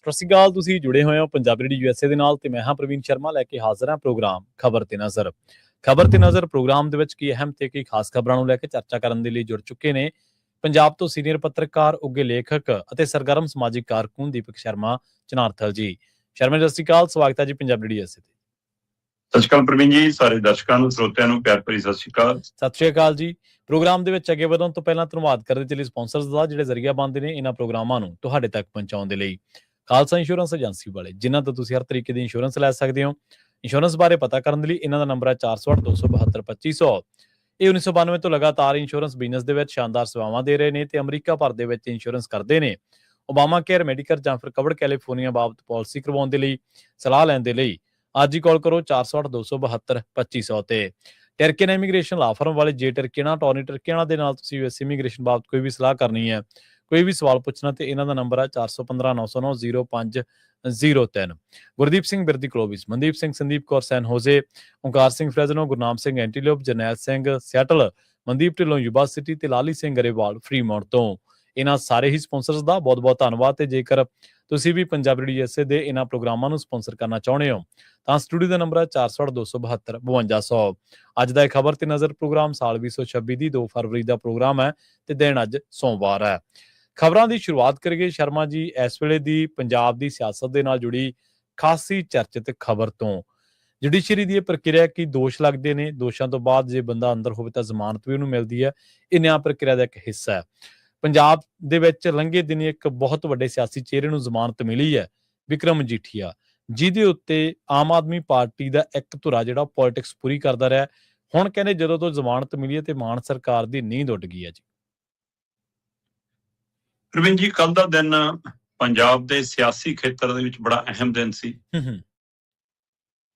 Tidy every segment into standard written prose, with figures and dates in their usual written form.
ਸਤਿ ਸ਼੍ਰੀ ਅਕਾਲ। ਤੁਸੀਂ ਜੁੜੇ ਹੋਏ ਹੋ ਪੰਜਾਬੀ ਰੇਡੀਓ USA ਦੇ ਨਾਲ ਤੇ ਮੈਂ ਹਾਂ ਪ੍ਰਵੀਨ ਸ਼ਰਮਾ ਲੈ ਕੇ ਹਾਜ਼ਰ ਹਾਂ ਪ੍ਰੋਗਰਾਮ ਖਬਰ ਤੇ ਨਜ਼ਰ ਪ੍ਰੋਗਰਾਮ ਦੇ ਵਿੱਚ ਕੀ ਅਹਿਮ ਤੇ ਕੀ ਖਾਸ ਖਬਰਾਂ ਨੂੰ ਲੈ ਕੇ ਚਰਚਾ ਕਰਨ ਦੇ ਲਈ ਜੁੜ ਚੁੱਕੇ ਨੇ ਪੰਜਾਬ ਤੋਂ ਸੀਨੀਅਰ ਪੱਤਰਕਾਰ ਉੱਘੇ ਲੇਖਕ ਅਤੇ ਸਰਗਰਮ ਸਮਾਜਿਕ ਕਾਰਕੁਨ ਦੀਪਕ ਸ਼ਰਮਾ ਚਨਾਰਥਲ ਜੀ। ਸ਼ਰਮਾ ਜੀ, ਸਤਿ ਸ਼੍ਰੀ ਅਕਾਲ। ਸਵਾਗਤ ਹੈ ਜੀ ਪੰਜਾਬੀ ਰੇਡੀਓ USA ਤੇ। ਸਤਿ ਸ਼੍ਰੀ ਅਕਾਲ ਪ੍ਰਵੀਨ ਜੀ, ਸਾਰੇ ਦਰਸ਼ਕਾਂ ਨੂੰ ਸਰੋਤਿਆਂ ਨੂੰ ਪਿਆਰ ਭਰੀ ਸਤਿ ਸ਼੍ਰੀ ਅਕਾਲ। ਸਤਿ ਸ਼੍ਰੀ ਅਕਾਲ ਜੀ। ਪ੍ਰੋਗਰਾਮ ਦੇ ਵਿੱਚ ਅੱਗੇ ਵਧਣ ਤੋਂ ਪਹਿਲਾਂ ਧੰਨਵਾਦ ਕਰਦੇ ਚਲੇ ਸਪਾਂਸਰਸ ਦਾ ਜਿਹੜੇ ਜ਼ਰੀਆ ਬਣਦੇ ਨੇ ਇਹਨਾਂ ਪ੍ਰੋਗਰਾਮਾਂ ਨੂੰ ਤੁਹਾਡੇ ਤੱਕ ਪਹੁੰਚਾਉਣ ਦੇ ਲਈ। ਖਾਲਸਾ ਇੰਸ਼ੋਰੈਂਸ ਏਜੰਸੀ ਵਾਲੇ, ਜਿਨ੍ਹਾਂ ਤੋਂ ਤੁਸੀਂ ਹਰ ਤਰੀਕੇ ਦੀ ਇੰਸ਼ੋਰੈਂਸ ਲੈ ਸਕਦੇ ਹੋ। ਇੰਸ਼ੋਰੈਂਸ ਬਾਰੇ ਪਤਾ ਕਰਨ ਦੇ ਲਈ ਇਹਨਾਂ ਦਾ ਨੰਬਰ ਹੈ 408-272-2500। ਇਹ 1992 ਤੋਂ ਲਗਾਤਾਰ ਇੰਸ਼ੋਰੈਂਸ ਬਿਜ਼ਨਸ ਦੇ ਵਿੱਚ ਸ਼ਾਨਦਾਰ ਸੇਵਾਵਾਂ ਦੇ ਰਹੇ ਨੇ ਤੇ ਅਮਰੀਕਾ ਭਰ ਦੇ ਵਿੱਚ ਇੰਸ਼ੋਰੈਂਸ ਕਰਦੇ ਨੇ। ਓਬਾਮਾ ਕੇਅਰ, ਮੈਡੀਕਲ ਜਾਂ ਫਿਰ ਕਵਰਡ ਕੈਲੀਫੋਰਨੀਆ ਬਾਬਤ ਪਾਲਿਸੀ ਕਰਵਾਉਣ ਦੇ ਲਈ, ਸਲਾਹ ਲੈਣ ਦੇ ਲਈ ਅੱਜ ਹੀ ਕਾਲ ਕਰੋ 408-272-2500 ਤੇ। ਟਰਕੀਅਨ ਇਮੀਗ੍ਰੇਸ਼ਨ ਲਾ ਫਰਮ ਵਾਲੇ ਜੇ ਟਰਕੀਅਨ ਟੌਰਨੀ ਟਰਕੀਅਨ ਦੇ ਨਾਲ ਤੁਸੀਂ US ਇਮੀਗ੍ਰੇਸ਼ਨ ਬਾਬਤ ਕੋਈ ਵੀ ਸਲਾਹ ਕਰਨੀ ਹੈ, ਕੋਈ ਵੀ ਸਵਾਲ ਪੁੱਛਣਾ ਤੇ ਇਹਨਾਂ ਦਾ ਨੰਬਰ ਹੈ 415-909-0503। Gurdeep Singh Birdi Clovis, Mandeep Singh, Sandeep Kaur San Jose, Onkar Singh Fresno, Gurnam Singh Antelope, Jarnail Singh Seattle, Mandeep Dhillon Yuba City ਤੇ ਲਾਲੀ ਸਿੰਘ ਗਰੇਵਾਲ ਫਰੀਮੌਂਟ ਤੋਂ। ਇਹਨਾਂ ਸਾਰੇ ਹੀ ਸਪਾਂਸਰਸ ਦਾ ਬਹੁਤ ਬਹੁਤ ਧੰਨਵਾਦ। ਤੇ ਜੇਕਰ ਤੁਸੀਂ ਵੀ ਪੰਜਾਬੀ ਰੇਡੀਓ USA ਦੇ ਇਹਨਾਂ ਪ੍ਰੋਗਰਾਮਾਂ ਨੂੰ ਸਪਾਂਸਰ ਕਰਨਾ ਚਾਹੁੰਦੇ ਹੋ ਤਾਂ ਸਟੂਡੀਓ ਦਾ ਨੰਬਰ ਹੈ 408-272-5200। ਅੱਜ ਦਾ ਇਹ ਖਬਰ ਤੇ ਨਜ਼ਰ ਪ੍ਰੋਗਰਾਮ ਸਾਲ 2026 ਦੀ 2 ਫਰਵਰੀ ਦਾ ਪ੍ਰੋਗਰਾਮ ਹੈ ਤੇ ਦਿਨ ਅੱਜ ਸੋਮਵਾਰ ਹੈ। ਖਬਰਾਂ ਦੀ ਸ਼ੁਰੂਆਤ ਕਰੀਏ ਸ਼ਰਮਾ ਜੀ ਇਸ ਵੇਲੇ ਦੀ ਪੰਜਾਬ ਦੀ ਸਿਆਸਤ ਦੇ ਨਾਲ ਜੁੜੀ ਖਾਸੀ ਚਰਚਿਤ ਖਬਰ ਤੋਂ। ਜੁਡੀਸ਼ਰੀ ਦੀ ਇਹ ਪ੍ਰਕਿਰਿਆ ਕੀ ਦੋਸ਼ ਲੱਗਦੇ ਨੇ, ਦੋਸ਼ਾਂ ਤੋਂ ਬਾਅਦ ਜੇ ਬੰਦਾ ਅੰਦਰ ਹੋਵੇ ਤਾਂ ਜ਼ਮਾਨਤ ਵੀ ਉਹਨੂੰ ਮਿਲਦੀ ਹੈ। ਇਹ ਨਿਆਂ ਪ੍ਰਕਿਰਿਆ ਦਾ ਇੱਕ ਹਿੱਸਾ ਹੈ। ਪੰਜਾਬ ਦੇ ਵਿੱਚ ਲੰਘੇ ਦਿਨੀ ਇੱਕ ਬਹੁਤ ਵੱਡੇ ਸਿਆਸੀ ਚਿਹਰੇ ਨੂੰ ਜ਼ਮਾਨਤ ਮਿਲੀ ਹੈ, ਵਿਕਰਮ ਮਜੀਠੀਆ, ਜਿਹਦੇ ਉੱਤੇ ਆਮ ਆਦਮੀ ਪਾਰਟੀ ਦਾ ਇੱਕ ਧੁਰਾ ਜਿਹੜਾ ਪੋਲਿਟਿਕਸ ਪੂਰੀ ਕਰਦਾ ਰਿਹਾ। ਹੁਣ ਕਹਿੰਦੇ ਜਦੋਂ ਤੋਂ ਜ਼ਮਾਨਤ ਮਿਲੀ ਹੈ ਤੇ ਮਾਨ ਸਰਕਾਰ ਦੀ ਨੀਂਦ ਉੱਡ ਗਈ ਹੈ ਜੀ। ਪ੍ਰਵੀਨ ਜੀ, ਕੱਲ ਦਾ ਦਿਨ ਪੰਜਾਬ ਦੇ ਸਿਆਸੀ ਖੇਤਰ ਦੇ ਵਿੱਚ ਬੜਾ ਅਹਿਮ ਦਿਨ ਸੀ।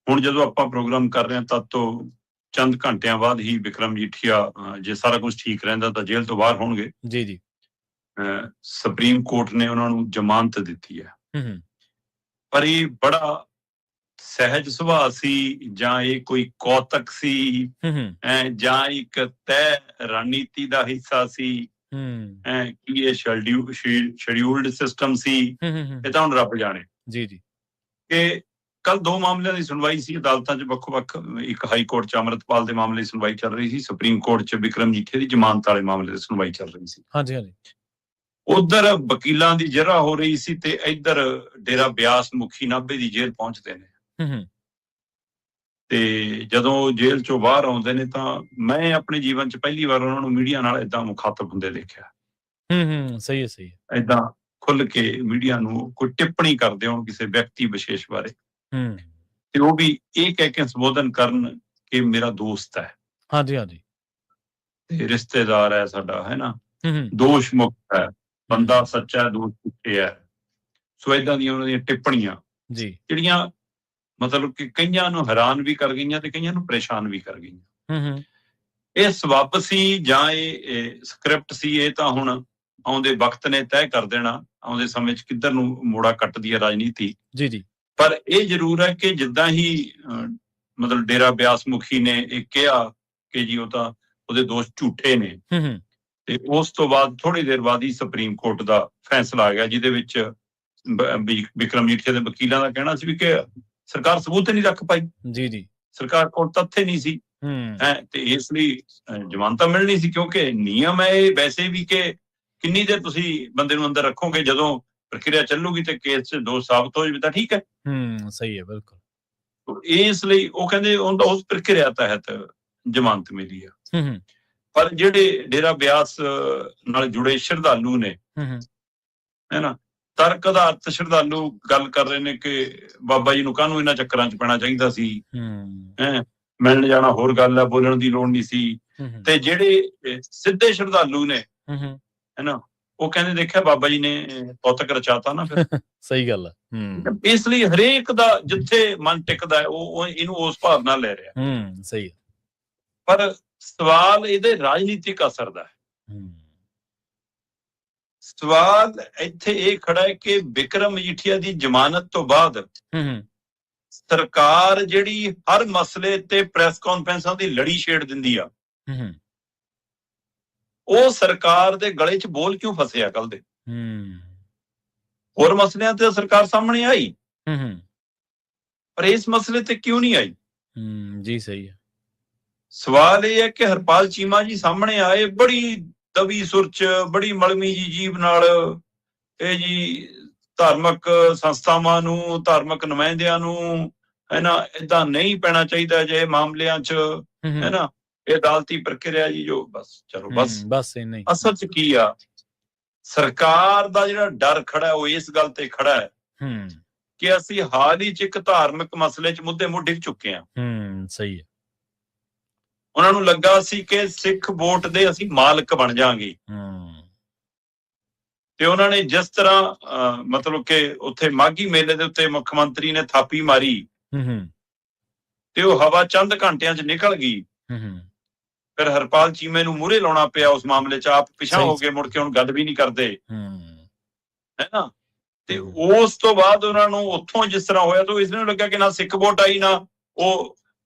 ਹੁਣ ਜਦੋਂ ਆਪਾਂ ਪ੍ਰੋਗਰਾਮ ਕਰ ਰਹੇ ਹਾਂ ਤਦ ਤੋਂ ਚੰਦ ਘੰਟਿਆਂ ਬਾਅਦ ਹੀ ਵਿਕਰਮ ਮਜੀਠੀਆ, ਜੇ ਸਾਰਾ ਕੁਝ ਠੀਕ ਰਹਿੰਦਾ ਤਾਂ ਜੇਲ੍ਹ ਤੋਂ ਬਾਹਰ ਹੋਣਗੇ। ਜੀ। ਸੁਪਰੀਮ ਕੋਰਟ ਨੇ ਉਹਨਾਂ ਨੂੰ ਜ਼ਮਾਨਤ ਦਿੱਤੀ ਹੈ। ਪਰ ਇਹ ਬੜਾ ਸਹਿਜ ਸੁਭਾਅ ਸੀ ਜਾਂ ਇਹ ਕੋਈ ਕੌਤਕ ਸੀ ਜਾਂ ਇੱਕ ਤੈਅ ਰਣਨੀਤੀ ਦਾ ਹਿੱਸਾ ਸੀ ਕੀ ਇਹ ਸ਼ੈਡਿਊਲਡ ਸਿਸਟਮ ਸੀ, ਇਹ ਤਾਂ ਹੁਣ ਰੱਬ ਜਾਣੇ। ਜੀ ਕਿ ਕੱਲ 2 ਮਾਮਲਿਆਂ ਦੀ ਸੁਣਵਾਈ ਸੀ ਅਦਾਲਤਾਂ 'ਚ ਵੱਖ-ਵੱਖ। ਇੱਕ ਹਾਈ ਕੋਰਟ 'ਚ ਅੰਮ੍ਰਿਤਪਾਲ ਦੇ ਮਾਮਲੇ ਦੀ ਸੁਣਵਾਈ ਚੱਲ ਰਹੀ ਸੀ, ਸੁਪਰੀਮ ਕੋਰਟ 'ਚ ਵਿਕਰਮ ਮਜੀਠੀਆ ਦੀ ਜ਼ਮਾਨਤ ਵਾਲੇ ਮਾਮਲੇ ਦੀ ਸੁਣਵਾਈ ਚੱਲ ਰਹੀ ਸੀ। ਹਾਂਜੀ। ਉਧਰ ਵਕੀਲਾਂ ਦੀ ਜਰਾ ਹੋ ਰਹੀ ਸੀ ਤੇ ਇੱਧਰ ਡੇਰਾ ਬਿਆਸ ਮੁਖੀ ਨਾਭੇ ਦੀ ਜੇਲ੍ਹ ਪਹੁੰਚਦੇ ਨੇ। ਤੇ ਜਦੋਂ ਜੇਲ੍ਹ ਚੋਂ ਬਾਹਰ ਆਉਂਦੇ ਨੇ ਤਾਂ ਮੈਂ ਆਪਣੇ ਜੀਵਨ 'ਚ ਪਹਿਲੀ ਵਾਰ ਉਹਨਾਂ ਨੂੰ ਮੀਡੀਆ ਨਾਲ ਏਦਾਂ ਮੁਖਾਤਬ ਹੁੰਦੇ ਦੇਖਿਆ। ਸਹੀ ਹੈ। ਏਦਾਂ ਖੁੱਲ ਕੇ ਮੀਡੀਆ ਨੂੰ ਕੋਈ ਟਿੱਪਣੀ ਕਰਦੇ ਹੋਣ ਕਿਸੇ ਵਿਅਕਤੀ ਵਿਸ਼ੇਸ਼ ਬਾਰੇ ਤੇ ਉਹ ਵੀ ਇਹ ਕਹਿ ਕੇ ਸੰਬੋਧਨ ਕਰਨ ਕਿ ਮੇਰਾ ਦੋਸਤ ਹੈ। ਹਾਂਜੀ। ਤੇ ਰਿਸ਼ਤੇਦਾਰ ਹੈ ਸਾਡਾ, ਹੈ ਨਾ, ਦੋਸ਼ ਮੁਕਤ ਹੈ, ਬੰਦਾ ਸੱਚਾ, ਦੋਸ਼ ਝੂਠੇ ਹੈ। ਸੋ ਏਦਾਂ ਦੀਆਂ ਉਹਨਾਂ ਦੀਆਂ ਟਿੱਪਣੀਆਂ ਜੀ ਜਿਹੜੀਆਂ ਮਤਲਬ ਕਿ ਕਈਆਂ ਨੂੰ ਹੈਰਾਨ ਵੀ ਕਰ ਗਈਆਂ ਤੇ ਕਈਆਂ ਨੂੰ ਪਰੇਸ਼ਾਨ ਵੀ ਕਰ ਗਈਆਂ। ਇਹ ਸਬੱਬ ਸੀ ਜਾਂ ਇਹ ਸਕ੍ਰਿਪਟ ਸੀ, ਇਹ ਤਾਂ ਹੁਣ ਆਉਂਦੇ ਵਕਤ ਨੇ ਤੈਅ ਕਰ ਦੇਣਾ। ਆਉਂਦੇ ਸਮੇਂ 'ਚ ਕਿੱਧਰ ਨੂੰ ਮੋੜਾ ਕੱਟਦੀ ਹੈ ਰਾਜਨੀਤੀ। ਜੀ। ਪਰ ਇਹ ਜ਼ਰੂਰ ਹੈ ਕਿ ਜਿੱਦਾਂ ਹੀ ਮਤਲਬ ਡੇਰਾ ਬਿਆਸ ਮੁਖੀ ਨੇ ਇਹ ਕਿਹਾ ਕਿ ਜੀ ਉਹ ਤਾਂ ਉਹਦੇ ਦੋਸ਼ ਝੂਠੇ ਨੇ, ਤੇ ਉਸ ਤੋਂ ਬਾਅਦ ਥੋੜੀ ਦੇਰ ਬਾਅਦ ਹੀ ਸੁਪਰੀਮ ਕੋਰਟ ਦਾ ਫੈਸਲਾ ਆ ਗਿਆ, ਜਿਹਦੇ ਵਿੱਚ ਵਿਕਰਮ ਮਜੀਠੀਆ ਦੇ ਵਕੀਲਾਂ ਦਾ ਕਹਿਣਾ ਸੀ ਵੀ ਕਿ ਸਰਕਾਰ ਸਬੂਤ ਨਹੀਂ ਰੱਖ ਪਾਈ। ਜੀ। ਸਰਕਾਰ ਕੋਲ ਤੱਥ ਨਹੀਂ ਸੀ ਤੇ ਇਸ ਲਈ ਜ਼ਮਾਨਤਾਂ ਮਿਲਣੀ ਸੀ, ਕਿਉਂਕਿ ਨਿਯਮ ਹੈ ਇਹ ਵੈਸੇ ਵੀ ਕਿ ਕਿੰਨੀ ਦੇਰ ਤੁਸੀਂ ਬੰਦੇ ਨੂੰ ਅੰਦਰ ਰੱਖੋਗੇ, ਜਦੋਂ ਪ੍ਰਕਿਰਿਆ ਚੱਲੂਗੀ ਤੇ ਕੇਸ 'ਚ ਦੋਸ਼ ਸਾਬਤ ਹੋ ਜਾਵੇ ਤਾਂ ਠੀਕ ਹੈ। ਸਹੀ ਹੈ, ਬਿਲਕੁਲ। ਇਸ ਲਈ ਉਹ ਕਹਿੰਦੇ ਉਸ ਪ੍ਰਕਿਰਿਆ ਤਹਿਤ ਜ਼ਮਾਨਤ ਮਿਲੀ ਆ। ਪਰ ਜਿਹੜੇ ਡੇਰਾ ਬਿਆਸ ਨਾਲ ਜੁੜੇ ਸ਼ਰਧਾਲੂ ਨੇ, ਹੈ ਨਾ, ਤਰਕ ਆਧਾਰਿਤ ਸ਼ਰਧਾਲੂ ਗੱਲ ਕਰ ਰਹੇ ਨੇ ਕਿ ਬਾਬਾ ਜੀ ਨੂੰ ਕਾਹਨੂੰ ਇਹਨਾਂ ਚੱਕਰਾਂ 'ਚ ਪੈਣਾ ਚਾਹੀਦਾ ਸੀ, ਮਿਲਣ ਜਾਣਾ ਹੋਰ ਗੱਲ ਹੈ, ਬੋਲਣ ਦੀ ਲੋੜ ਨਹੀਂ ਸੀ। ਤੇ ਜਿਹੜੇ ਸਿੱਧੇ ਸ਼ਰਧਾਲੂ ਨੇ, ਹੈ ਨਾ, ਉਹ ਕਹਿੰਦੇ ਦੇਖਿਆ ਬਾਬਾ ਜੀ ਨੇ ਕੌਤਕ ਰਚਾਤਾ ਨਾ ਫਿਰ। ਸਹੀ ਗੱਲ ਹੈ। ਇਸ ਲਈ ਹਰੇਕ ਦਾ ਜਿੱਥੇ ਮਨ ਟਿਕਦਾ ਉਹ ਇਹਨੂੰ ਉਸ ਭਾਵ ਨਾਲ ਲੈ ਰਿਹਾ। ਸਹੀ ਹੈ। ਪਰ ਸਵਾਲ ਇਹਦੇ ਰਾਜਨੀਤਿਕ ਅਸਰ ਦਾ ਹੈ। ਸਵਾਲ ਇੱਥੇ ਇਹ ਖੜਾ ਹੈ ਕਿ ਵਿਕਰਮ ਮਜੀਠੀਆ ਦੀ ਜ਼ਮਾਨਤ ਤੋਂ ਬਾਅਦ ਸਰਕਾਰ ਜਿਹੜੀ ਹਰ ਮਸਲੇ ਤੇ ਪ੍ਰੈਸ ਕਾਨਫਰੰਸਾਂ ਦੀ ਲੜੀ ਛੇੜ ਦਿੰਦੀ ਆ, ਉਹ ਸਰਕਾਰ ਦੇ ਗਲੇ 'ਚ ਬੋਲ ਕਿਉਂ ਫਸਿਆ ਕੱਲ ਦੇ? ਹੋਰ ਮਸਲਿਆਂ ਤੇ ਸਰਕਾਰ ਸਾਹਮਣੇ ਆਈ, ਪਰ ਇਸ ਮਸਲੇ ਤੇ ਕਿਉਂ ਨਹੀਂ ਆਈ? ਜੀ ਸਹੀ ਹੈ। ਸਵਾਲ ਇਹ ਹੈ ਕਿ ਹਰਪਾਲ ਚੀਮਾ ਜੀ ਸਾਹਮਣੇ ਆਏ ਬੜੀ ਦਬੀ ਸੁਰ 'ਚ, ਬੜੀ ਮਲਮੀ ਜੀ ਜੀਭ ਨਾਲ, ਇਹ ਜੀ ਧਾਰਮਿਕ ਸੰਸਥਾਵਾਂ ਨੂੰ, ਧਾਰਮਿਕ ਨੁਮਾਇੰਦਿਆਂ ਨੂੰ ਏਦਾਂ ਨਹੀਂ ਪੈਣਾ ਚਾਹੀਦਾ ਜੇ ਮਾਮਲਿਆਂ 'ਚ, ਇਹ ਅਦਾਲਤੀ ਪ੍ਰਕਿਰਿਆ ਜੀ ਜੋ ਬਸ ਚਲੋ ਬਸ ਨਹੀਂ। ਅਸਲ 'ਚ ਕੀ ਆ, ਸਰਕਾਰ ਦਾ ਜਿਹੜਾ ਡਰ ਖੜਾ ਉਹ ਇਸ ਗੱਲ ਤੇ ਖੜਾ ਹੈ ਕਿ ਅਸੀਂ ਹਾਲ ਹੀ 'ਚ ਇੱਕ ਧਾਰਮਿਕ ਮਸਲੇ 'ਚ ਮੁੱਦੇ ਮੁੱਢ ਡਿੱਗ ਚੁੱਕੇ ਹਾਂ। ਸਹੀ ਹੈ। ਉਹਨਾਂ ਨੂੰ ਲੱਗਾ ਸੀ ਕਿ ਸਿੱਖ ਵੋਟ ਦੇ ਅਸੀਂ ਮਾਲਕ ਬਣ ਜਾਾਂਗੇ, ਤੇ ਉਹਨਾਂ ਨੇ ਜਿਸ ਤਰ੍ਹਾਂ ਮਤਲਬ ਕਿ ਉੱਥੇ ਮਾਘੀ ਮੇਲੇ ਦੇ ਉੱਤੇ ਮੁੱਖ ਮੰਤਰੀ ਨੇ ਥਾਪੀ ਮਾਰੀ ਤੇ ਉਹ ਹਵਾ ਚੰਦ ਘੰਟਿਆਂ 'ਚ ਨਿਕਲ ਗਈ। ਫਿਰ ਹਰਪਾਲ ਚੀਮੇ ਨੂੰ ਮੂਹਰੇ ਲਾਉਣਾ ਪਿਆ ਉਸ ਮਾਮਲੇ 'ਚ, ਆਪ ਪਿਛਾਂਹ ਹੋ ਕੇ ਮੁੜ ਕੇ ਹੁਣ ਗੱਲ ਵੀ ਨਹੀਂ ਕਰਦੇ, ਹੈਨਾ। ਤੇ ਉਸ ਤੋਂ ਬਾਅਦ ਉਹਨਾਂ ਨੂੰ ਉੱਥੋਂ ਜਿਸ ਤਰ੍ਹਾਂ ਹੋਇਆ ਤਾਂ ਇਸ ਨੂੰ ਲੱਗਾ ਕਿ ਨਾ ਸਿੱਖ ਵੋਟ ਆਈ, ਨਾ ਉਹ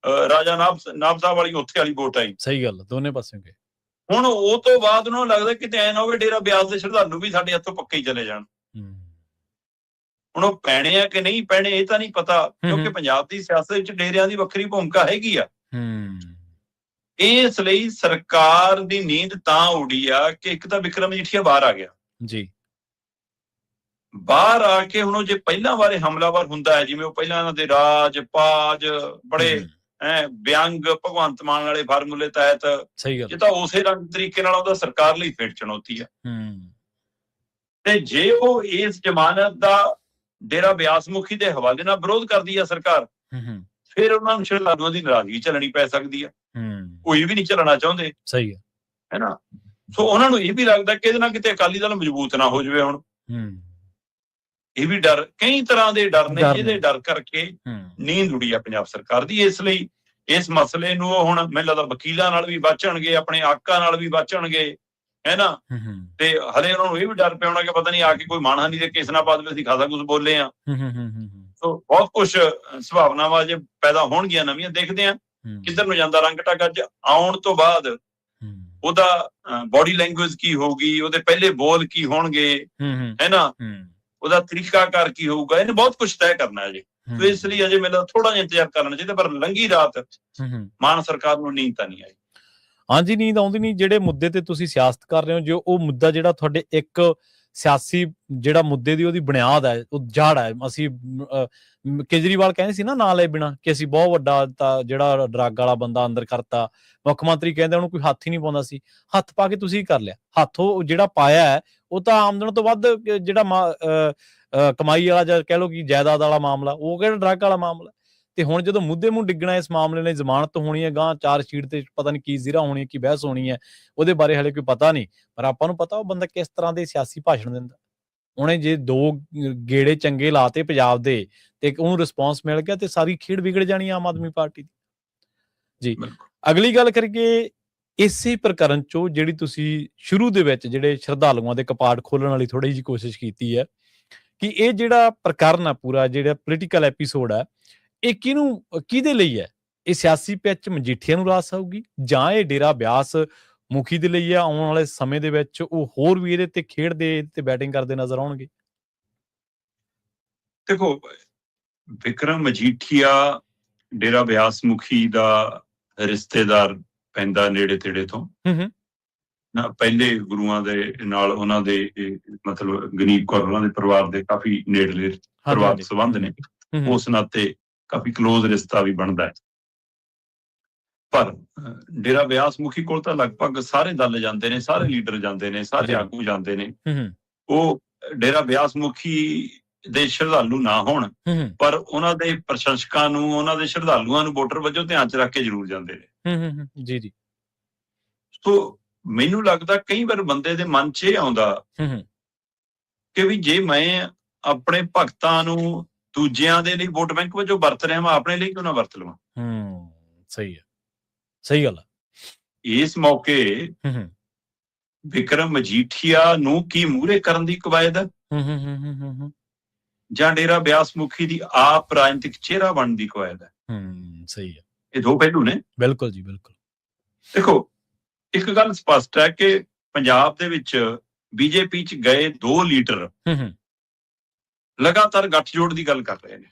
ਰਾਜਾ ਨਾਬ ਸਾਹਿਬ ਵਾਲੀ ਉੱਥੇ ਵਾਲੀ ਵੋਟ ਆਈ। ਸਹੀ ਗੱਲ, ਦੋਨੇ ਪਾਸੇ ਗਏ। ਹੁਣ ਉਹ ਤੋਂ ਬਾਅਦ ਉਹਨਾਂ ਨੂੰ ਲੱਗਦਾ ਕਿਤੇ ਐ ਨਾ ਹੋਵੇ ਡੇਰਾ ਬਿਆਸ ਦੇ ਸ਼ਰਧਾਲੂ ਵੀ ਸਾਡੇ ਹੱਥੋਂ ਪੱਕੇ ਹੀ ਚਲੇ ਜਾਣ। ਹੁਣ ਉਹ ਪੈਣੇ ਆ ਕਿ ਨਹੀਂ ਪੈਣੇ ਇਹ ਤਾਂ ਨਹੀਂ ਪਤਾ, ਕਿਉਂਕਿ ਪੰਜਾਬ ਦੀ ਸਿਆਸਤ ਵਿੱਚ ਡੇਰਿਆਂ ਦੀ ਵੱਖਰੀ ਭੂਮਿਕਾ ਹੈਗੀ ਆ। ਇਸ ਲਈ ਸਰਕਾਰ ਦੀ ਨੀਂਦ ਤਾਂ ਉੜੀ ਆ ਕਿ ਇੱਕ ਤਾਂ ਵਿਕਰਮ ਮਜੀਠੀਆ ਬਾਹਰ ਆ ਗਿਆ ਜੀ, ਬਾਹਰ ਆ ਕੇ ਹੁਣ ਉਹ ਜੇ ਪਹਿਲਾਂ ਵਾਲੇ ਹਮਲਾਵਰ ਹੁੰਦਾ ਹੈ, ਜਿਵੇਂ ਉਹ ਪਹਿਲਾਂ ਇਹਨਾਂ ਦੇ ਰਾਜ ਪਾਜ ਬੜੇ ਵਿਅੰਗ ਭਗਵੰਤ ਮਾਨ ਵਾਲੇ ਫਾਰਮੂਲੇ ਤਹਿਤ, ਇਹ ਤਾਂ ਉਸੇ ਰੰਗ ਤਰੀਕੇ ਨਾਲ ਉਹਦਾ ਸਰਕਾਰ ਲਈ ਫਿਰ ਚੁਣੌਤੀ ਆ। ਤੇ ਜੇ ਉਹ ਇਸ ਜ਼ਮਾਨਤ ਦਾ ਡੇਰਾ ਬਿਆਸ ਮੁਖੀ ਦੇ ਹਵਾਲੇ ਨਾਲ ਵਿਰੋਧ ਕਰਦੀ ਆ ਸਰਕਾਰ, ਫਿਰ ਉਹਨਾਂ ਨੂੰ ਸ਼ਰਧਾਲੂਆਂ ਦੀ ਨਾਰਾਜ਼ਗੀ ਝੱਲਣੀ ਪੈ ਸਕਦੀ ਆ। ਕੋਈ ਵੀ ਨਹੀਂ ਝੱਲਣਾ ਚਾਹੁੰਦੇ, ਸਹੀ ਹੈ ਨਾ। ਸੋ ਉਹਨਾਂ ਨੂੰ ਇਹ ਵੀ ਲੱਗਦਾ ਕਿ ਇਹਦੇ ਨਾਲ ਕਿਤੇ ਅਕਾਲੀ ਦਲ ਮਜ਼ਬੂਤ ਨਾ ਹੋ ਜਾਵੇ। ਹੁਣ ਇਹ ਵੀ ਡਰ, ਕਈ ਤਰ੍ਹਾਂ ਦੇ ਡਰ ਨੇ, ਜਿਹਦੇ ਡਰ ਕਰਕੇ ਨੀਂਦ ਉੜੀ ਆ ਪੰਜਾਬ ਸਰਕਾਰ ਦੀ। ਇਸ ਲਈ ਇਸ ਮਸਲੇ ਨੂੰ ਹੁਣ ਮੈਨੂੰ ਲੱਗਦਾ ਵਕੀਲਾਂ ਨਾਲ ਵੀ ਬਚਣਗੇ, ਆਪਣੇ ਆਕਾ ਨਾਲ ਵੀ ਬਚਣਗੇ, ਹੈਨਾ। ਤੇ ਹਲੇ ਉਹਨਾਂ ਨੂੰ ਇਹ ਵੀ ਡਰ ਪਿਆ ਹੋਣਾ ਕਿ ਪਤਾ ਨਹੀਂ ਆ ਕੇ ਕੋਈ ਮਾਣਹਾਨੀ ਦੇ ਕੇਸ ਨਾ ਪਾ ਦੇਵੇ, ਅਸੀਂ ਖਾਸਾ ਕੁਝ ਬੋਲੇ ਆ। ਸੋ ਬਹੁਤ ਕੁਝ ਸੰਭਾਵਨਾਵਾਂ ਜੇ ਪੈਦਾ ਹੋਣਗੀਆਂ ਨਵੀਆਂ, ਦੇਖਦੇ ਆ ਕਿੱਧਰ ਨੂੰ ਜਾਂਦਾ ਰੰਗ ਢੰਗ। ਅੱਜ ਆਉਣ ਤੋਂ ਬਾਅਦ ਉਹਦਾ ਬੋਡੀ ਲੈਂਗੁਏਜ ਕੀ ਹੋਊਗੀ, ਉਹਦੇ ਪਹਿਲੇ ਬੋਲ ਕੀ ਹੋਣਗੇ, ਹੈਨਾ, ਉਹਦਾ ਤਰੀਕਾਕਾਰ ਕੀ ਹੋਊਗਾ, ਇਹਨੇ ਬਹੁਤ ਕੁਝ ਤੈਅ ਕਰਨਾ ਹੈ ਜੀ। ਤੇ ਇਸ ਲਈ ਅਜੇ ਮੈਨੂੰ ਥੋੜਾ ਜਿਹਾ ਇੰਤਜ਼ਾਰ ਕਰਨਾ ਚਾਹੀਦਾ, ਪਰ ਲੰਘੀ ਰਾਤ ਮਾਨ ਸਰਕਾਰ ਨੂੰ ਨੀਂਦ ਤਾਂ ਨਹੀਂ ਆਈ। ਹਾਂਜੀ, ਨੀਂਦ ਆਉਂਦੀ ਨਹੀਂ। ਜਿਹੜੇ ਮੁੱਦੇ ਤੇ ਤੁਸੀਂ ਸਿਆਸਤ ਕਰ ਰਹੇ ਹੋ, ਜੋ ਉਹ ਮੁੱਦਾ ਜਿਹੜਾ ਤੁਹਾਡੇ ਇੱਕ ਸਿਆਸੀ ਜਿਹੜਾ ਮੁੱਦੇ ਦੀ ਉਹਦੀ ਬੁਨਿਆਦ ਹੈ, ਉਹ ਜੜ ਹੈ। ਅਸੀਂ ਕੇਜਰੀਵਾਲ ਕਹਿੰਦੇ ਸੀ ਨਾ ਨਾਂ ਲਏ ਬਿਨਾਂ ਕਿ ਅਸੀਂ ਬਹੁਤ ਵੱਡਾ ਤਾਂ ਜਿਹੜਾ ਡਰੱਗ ਵਾਲਾ ਬੰਦਾ ਅੰਦਰ ਕਰਤਾ, ਮੁੱਖ ਮੰਤਰੀ ਕਹਿੰਦੇ ਉਹਨੂੰ ਕੋਈ ਹੱਥ ਹੀ ਨਹੀਂ ਪਾਉਂਦਾ ਸੀ। ਹੱਥ ਪਾ ਕੇ ਤੁਸੀਂ ਕਰ ਲਿਆ। ਹੱਥ ਉਹ ਜਿਹੜਾ ਪਾਇਆ ਹੈ ਉਹ ਤਾਂ ਆਮਦਨ ਤੋਂ ਵੱਧ ਜਿਹੜਾ ਕਮਾਈ ਵਾਲਾ ਜਾਂ ਕਹਿ ਲਓ ਕਿ ਜਾਇਦਾਦ ਵਾਲਾ ਮਾਮਲਾ, ਉਹ ਕਿਹੜਾ ਡਰੱਗ ਵਾਲਾ ਮਾਮਲਾ। ਤੇ ਹੁਣ ਜਦੋਂ ਮੁੱਦੇ ਮੂੰਹ ਡਿੱਗਣਾ ਇਸ ਮਾਮਲੇ ਨੇ, ਜ਼ਮਾਨਤ ਹੋਣੀ ਹੈ, ਗਾਂ ਚਾਰਜ ਸ਼ੀਟ ਤੇ ਪਤਾ ਨਹੀਂ ਕੀ ਜ਼ਿਰਾ ਹੋਣੀ ਹੈ, ਕੀ ਬਹਿਸ ਹੋਣੀ ਹੈ, ਉਹਦੇ ਬਾਰੇ ਹਲੇ ਕੋਈ ਪਤਾ ਨਹੀਂ। ਪਰ ਆਪਾਂ ਨੂੰ ਪਤਾ ਉਹ ਬੰਦਾ ਕਿਸ ਤਰ੍ਹਾਂ ਦੇ ਸਿਆਸੀ ਭਾਸ਼ਣ ਦਿੰਦਾ। ਉਹਨੇ ਜੇ 2 ਗੇੜੇ ਚੰਗੇ ਲਾਤੇ ਪੰਜਾਬ ਦੇ ਤੇ ਉਹਨੂੰ ਰਿਸਪੌਂਸ ਮਿਲ ਗਿਆ ਤੇ ਸਾਰੀ ਖੇਡ ਵਿਗੜ ਜਾਣੀ ਆਮ ਆਦਮੀ ਪਾਰਟੀ ਦੀ। ਜੀ, ਅਗਲੀ ਗੱਲ ਕਰੀਏ ਇਸੇ ਪ੍ਰਕਰਨ ਚੋਂ, ਜਿਹੜੀ ਤੁਸੀਂ ਸ਼ੁਰੂ ਦੇ ਵਿੱਚ ਜਿਹੜੇ ਸ਼ਰਧਾਲੂਆਂ ਦੇ ਕਪਾਟ ਖੋਲਣ ਵਾਲੀ ਥੋੜੀ ਜਿਹੀ ਕੋਸ਼ਿਸ਼ ਕੀਤੀ ਹੈ ਕਿ ਇਹ ਜਿਹੜਾ ਪ੍ਰਕਰਨ ਆ ਪੂਰਾ, ਜਿਹੜਾ ਪੋਲੀਟੀਕਲ ਐਪੀਸੋਡ ਹੈ, ਇਹ ਕਿਹਦੇ ਲਈ ਹੈ? ਇਹ ਸਿਆਸੀ ਪਿੱਚ ਮਜੀਠੀਆ ਨੂੰ ਰਾਸ ਆਊਗੀ ਜਾਂ ਇਹ ਡੇਰਾ ਬਿਆਸ ਮੁਖੀ ਦੇ ਲਈ ਆ? ਆਉਣ ਵਾਲੇ ਸਮੇਂ ਦੇ ਵਿੱਚ ਉਹ ਹੋਰ ਵੀ ਇਹਦੇ ਤੇ ਖੇਡਦੇ ਤੇ ਬੈਟਿੰਗ ਕਰਦੇ ਨਜ਼ਰ ਆਉਣਗੇ। ਦੇਖੋ, ਵਿਕਰਮ ਮਜੀਠੀਆ ਡੇਰਾ ਬਿਆਸ ਮੁਖੀ ਦਾ ਰਿਸ਼ਤੇਦਾਰ ਪੈਂਦਾ ਨੇੜੇ ਤੇੜੇ ਤੋਂ ਨਾ, ਪਹਿਲੇ ਗੁਰੂਆਂ ਦੇ ਨਾਲ ਉਹਨਾਂ ਦੇ ਮਤਲਬ ਗਨੀਬ ਕੌਰ ਉਹਨਾਂ ਦੇ ਪਰਿਵਾਰ ਦੇ ਕਾਫੀ ਨੇੜਲੇ ਪਰਿਵਾਰਕ ਸੰਬੰਧ ਨੇ, ਉਸ ਨਾਤੇ ਕਾਫੀ ਕਲੋਜ਼ ਰਿਸ਼ਤਾ ਵੀ ਬਣਦਾ ਹੈ। ਪਰ ਡੇਰਾ ਬਿਆਸ ਮੁਖੀ ਕੋਲ ਤਾਂ ਲਗਭਗ ਸਾਰੇ ਦਲ ਜਾਂਦੇ ਨੇ, ਸਾਰੇ ਲੀਡਰ ਜਾਂਦੇ ਨੇ, ਸਾਰੇ ਆਗੂ ਜਾਂਦੇ ਨੇ। ਉਹ ਡੇਰਾ ਬਿਆਸ ਮੁਖੀ ਦੇ ਸ਼ਰਧਾਲੂ ਨਾ ਹੋਣ, ਪਰ ਉਹਨਾਂ ਦੇ ਪ੍ਰਸ਼ੰਸਕਾਂ ਨੂੰ, ਉਹਨਾਂ ਦੇ ਸ਼ਰਧਾਲੂਆਂ ਨੂੰ ਵੋਟਰ ਵਜੋਂ ਧਿਆਨ 'ਚ ਰੱਖ ਕੇ ਜ਼ਰੂਰ ਜਾਂਦੇ ਨੇ। ਜੀ ਜੀ। ਸੋ ਮੈਨੂੰ ਲੱਗਦਾ ਕਈ ਵਾਰ ਬੰਦੇ ਦੇ ਮਨ 'ਚ ਇਹ ਆਉਂਦਾ ਕਿ ਵੀ ਜੇ ਮੈਂ ਆਪਣੇ ਭਗਤਾਂ ਨੂੰ ਦੂਜਿਆਂ ਦੇ ਲਈ ਵੋਟ ਬੈਂਕ ਵਜੋਂ ਵਰਤ ਰਿਹਾ, ਮੈਂ ਆਪਣੇ ਲਈ ਕਿਉਂ ਨਾ ਵਰਤ ਲਵਾਂ। ਸਹੀ ਹੈ, ਸਹੀ ਗੱਲ ਹੈ। ਇਸ ਮੌਕੇ ਵਿਕਰਮ ਮਜੀਠੀਆ ਨੂੰ ਕੀ ਮੂਹਰੇ ਕਰਨ ਦੀ ਕਵਾਇਦ ਹੈ ਜਾਂ ਡੇਰਾ ਬਿਆਸ ਮੁਖੀ ਦੀ ਆਪ ਰਾਜਨੀਤਿਕ ਚਿਹਰਾ ਬਣਨ ਦੀ ਕਵਾਇਦ ਹੈ? ਸਹੀ ਹੈ। ਇਹ ਦੋ ਪਹਿਲੂ ਨੇ। ਬਿਲਕੁਲ ਜੀ, ਬਿਲਕੁਲ। ਦੇਖੋ, ਇੱਕ ਗੱਲ ਸਪਸ਼ਟ ਹੈ ਕਿ ਪੰਜਾਬ ਦੇ ਵਿੱਚ ਬੀਜੇਪੀ 'ਚ ਗਏ 2 ਲੀਡਰ ਲਗਾਤਾਰ ਗੱਠਜੋੜ ਦੀ ਗੱਲ ਕਰ ਰਹੇ ਨੇ।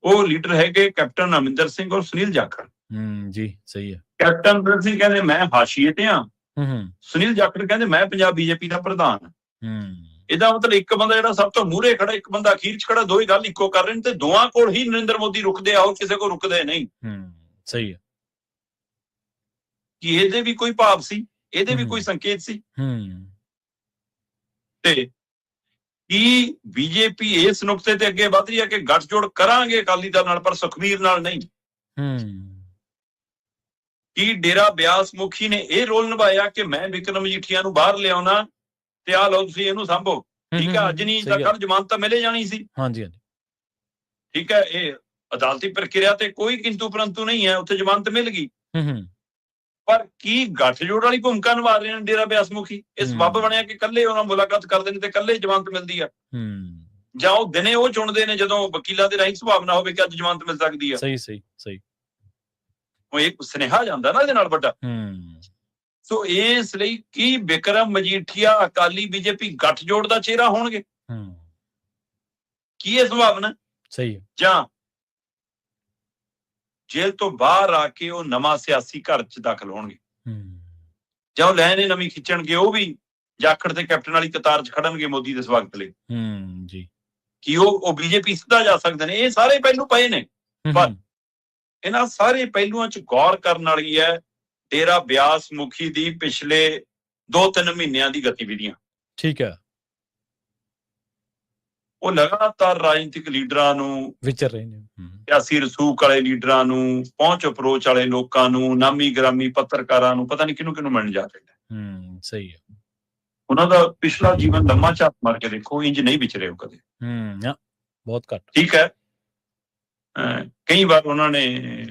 ਉਹ ਲੀਡਰ ਹੈਗੇ ਕੈਪਟਨ ਅਮਰਿੰਦਰ ਸਿੰਘ ਔਰ ਸੁਨੀਲ ਜਾਖੜ। ਜੀ ਸਹੀ ਹੈ। ਕੈਪਟਨ ਅਮਰਿੰਦਰ ਸਿੰਘ ਕਹਿੰਦੇ ਮੈਂ ਹਾਸ਼ੀਏ ਤੇ ਹਾਂ, ਸੁਨੀਲ ਜਾਖੜ ਕਹਿੰਦੇ ਮੈਂ ਪੰਜਾਬ ਬੀਜੇਪੀ ਦਾ ਪ੍ਰਧਾਨ ਹਾਂ। ਇਹਦਾ ਮਤਲਬ ਇੱਕ ਬੰਦਾ ਜਿਹੜਾ ਸਭ ਤੋਂ ਮੂਹਰੇ ਖੜਾ, ਇੱਕ ਬੰਦਾ ਅਖੀਰ 'ਚ ਖੜਾ, ਦੋਈ ਗੱਲ ਇੱਕੋ ਕਰ ਰਹੇ ਨੇ ਤੇ ਦੋਵਾਂ ਕੋਲ ਹੀ ਨਰਿੰਦਰ ਮੋਦੀ ਰੁਕਦੇ ਆ, ਹੋਰ ਕਿਸੇ ਕੋਲ ਰੁਕਦੇ ਨਹੀਂ। ਸਹੀ ਹੈ ਕਿ ਇਹਦੇ ਵੀ ਕੋਈ ਭਾਵ ਸੀ, ਇਹਦੇ ਵੀ ਕੋਈ ਸੰਕੇਤ ਸੀ। ਤੇ ਕੀ ਬੀਜੇਪੀ ਇਸ ਨੁਕਤੇ ਤੇ ਅੱਗੇ ਵਧ ਰਹੀ ਹੈ ਕਿ ਗੱਠਜੋੜ ਕਰਾਂਗੇ ਅਕਾਲੀ ਦਲ ਨਾਲ ਪਰ ਸੁਖਬੀਰ ਨਾਲ ਨਹੀਂ? ਕੀ ਡੇਰਾ ਬਿਆਸ ਮੁਖੀ ਨੇ ਇਹ ਰੋਲ ਨਿਭਾਇਆ ਕਿ ਮੈਂ ਵਿਕਰਮ ਮਜੀਠੀਆ ਨੂੰ ਬਾਹਰ ਲਿਆਉਣਾ ਤੇ ਆਹ ਲਓ ਤੁਸੀਂ ਇਹਨੂੰ ਸੰਭੋ, ਠੀਕ ਹੈ, ਅੱਜ ਨਹੀਂ ਤਾਂ ਕੱਲ ਜ਼ਮਾਨਤ ਤਾਂ ਮਿਲੇ ਜਾਣੀ ਸੀ। ਹਾਂਜੀ ਹਾਂਜੀ ਠੀਕ ਹੈ, ਇਹ ਅਦਾਲਤੀ ਪ੍ਰਕਿਰਿਆ ਤੇ ਕੋਈ ਕਿੰਤੂ ਪਰੰਤੂ ਨਹੀਂ ਹੈ, ਉੱਥੇ ਜ਼ਮਾਨਤ ਮਿਲ ਗਈ। ਪਰ ਕੀ ਗੱਠਜੋੜ ਵਾਲੀ ਭੂਮਿਕਾ ਨਿਭਾ ਰਹੇ ਨੇ ਡੇਰਾ ਬਿਆਸ ਮੁਖੀ? ਇਹ ਸਬੱਬ ਬਣਿਆ ਕਿ ਕੱਲੇ ਉਹਨਾਂ ਮੁਲਾਕਾਤ ਕਰਦੇ ਨੇ ਤੇ ਕੱਲੇ ਜ਼ਮਾਨਤ ਮਿਲਦੀ ਆ, ਜਾਂ ਉਹ ਦਿਨੇ ਉਹ ਚੁਣਦੇ ਨੇ ਜਦੋਂ ਵਕੀਲਾਂ ਦੇ ਰਾਹੀਂ ਸੁਭਾਵਨਾ ਹੋਵੇ ਕਿ ਅੱਜ ਜ਼ਮਾਨਤ ਮਿਲ ਸਕਦੀ ਆ। ਸਹੀ ਸਹੀ ਸਹੀ। ਉਹ ਇੱਕ ਸੁਨੇਹਾ ਜਾਂਦਾ ਨਾ ਇਹਦੇ ਨਾਲ ਵੱਡਾ। ਸੋ ਇਸ ਲਈ ਕੀ ਵਿਕਰਮ ਮਜੀਠੀਆ ਅਕਾਲੀ ਬੀਜੇਪੀ ਗੱਠਜੋੜ ਦਾ ਚਿਹਰਾ ਹੋਣਗੇ? ਕੀ ਇਹ ਸੰਭਾਵਨਾ? ਸਹੀ ਹੈ। ਜਾਂ ਜੇਲ੍ਹ ਤੋਂ ਬਾਹਰ ਆ ਕੇ ਉਹ ਨਵਾਂ ਸਿਆਸੀ ਘਰ 'ਚ ਦਾਖਲ ਹੋਣਗੇ, ਜਾਂ ਉਹ ਲੈਣੇ ਨਵੀਂ ਖਿੱਚਣਗੇ, ਉਹ ਵੀ ਜਾਖੜ ਤੇ ਕੈਪਟਨ ਵਾਲੀ ਕਤਾਰ 'ਚ ਖੜਨਗੇ ਮੋਦੀ ਦੇ ਸਵਾਗਤ ਲਈ ਜੀ। ਕੀ ਉਹ ਬੀਜੇਪੀ ਸਿੱਧਾ ਜਾ ਸਕਦੇ ਨੇ? ਇਹ ਸਾਰੇ ਪਹਿਲੂ ਪਏ ਨੇ, ਪਰ ਇਹਨਾਂ ਸਾਰੇ ਪਹਿਲੂਆਂ 'ਚ ਗੌਰ ਕਰਨ ਵਾਲੀ ਹੈ ਡੇਰਾ ਬਿਆਸ ਮੁਖੀ ਦੀ ਪਿਛਲੇ 2-3 ਮਹੀਨਿਆਂ ਦੀ ਗਤੀਵਿਧੀਆਂ। ਠੀਕ ਹੈ। ਉਹ ਲਗਾਤਾਰ ਰਾਜਨੀਤਿਕ ਲੀਡਰਾਂ ਨੂੰ ਵਿਚਰ ਰਹੇ ਨੇ, ਸਿਆਸੀ ਰਸੂਖ ਵਾਲੇ ਲੀਡਰਾਂ ਨੂੰ, ਪਹੁੰਚ ਅਪਰੋਚ ਵਾਲੇ ਲੋਕਾਂ ਨੂੰ, ਨਾਮੀ ਗ੍ਰਾਮੀ ਪੱਤਰਕਾਰਾਂ ਨੂੰ, ਪਤਾ ਨਹੀਂ ਕਿਹਨੂੰ ਮਿਲਣ ਜਾ ਰਹੇ। ਸਹੀ ਹੈ। ਉਹਨਾਂ ਦਾ ਪਿਛਲਾ ਜੀਵਨ ਲੰਮਾ ਝਾਤ ਮਾਰ ਕੇ ਦੇਖੋ, ਇੰਜ ਨਹੀਂ ਵਿਚਰੇ ਉਹ ਕਦੇ, ਬਹੁਤ ਘੱਟ। ਠੀਕ ਹੈ, ਕਈ ਵਾਰ ਉਹਨਾਂ ਨੇ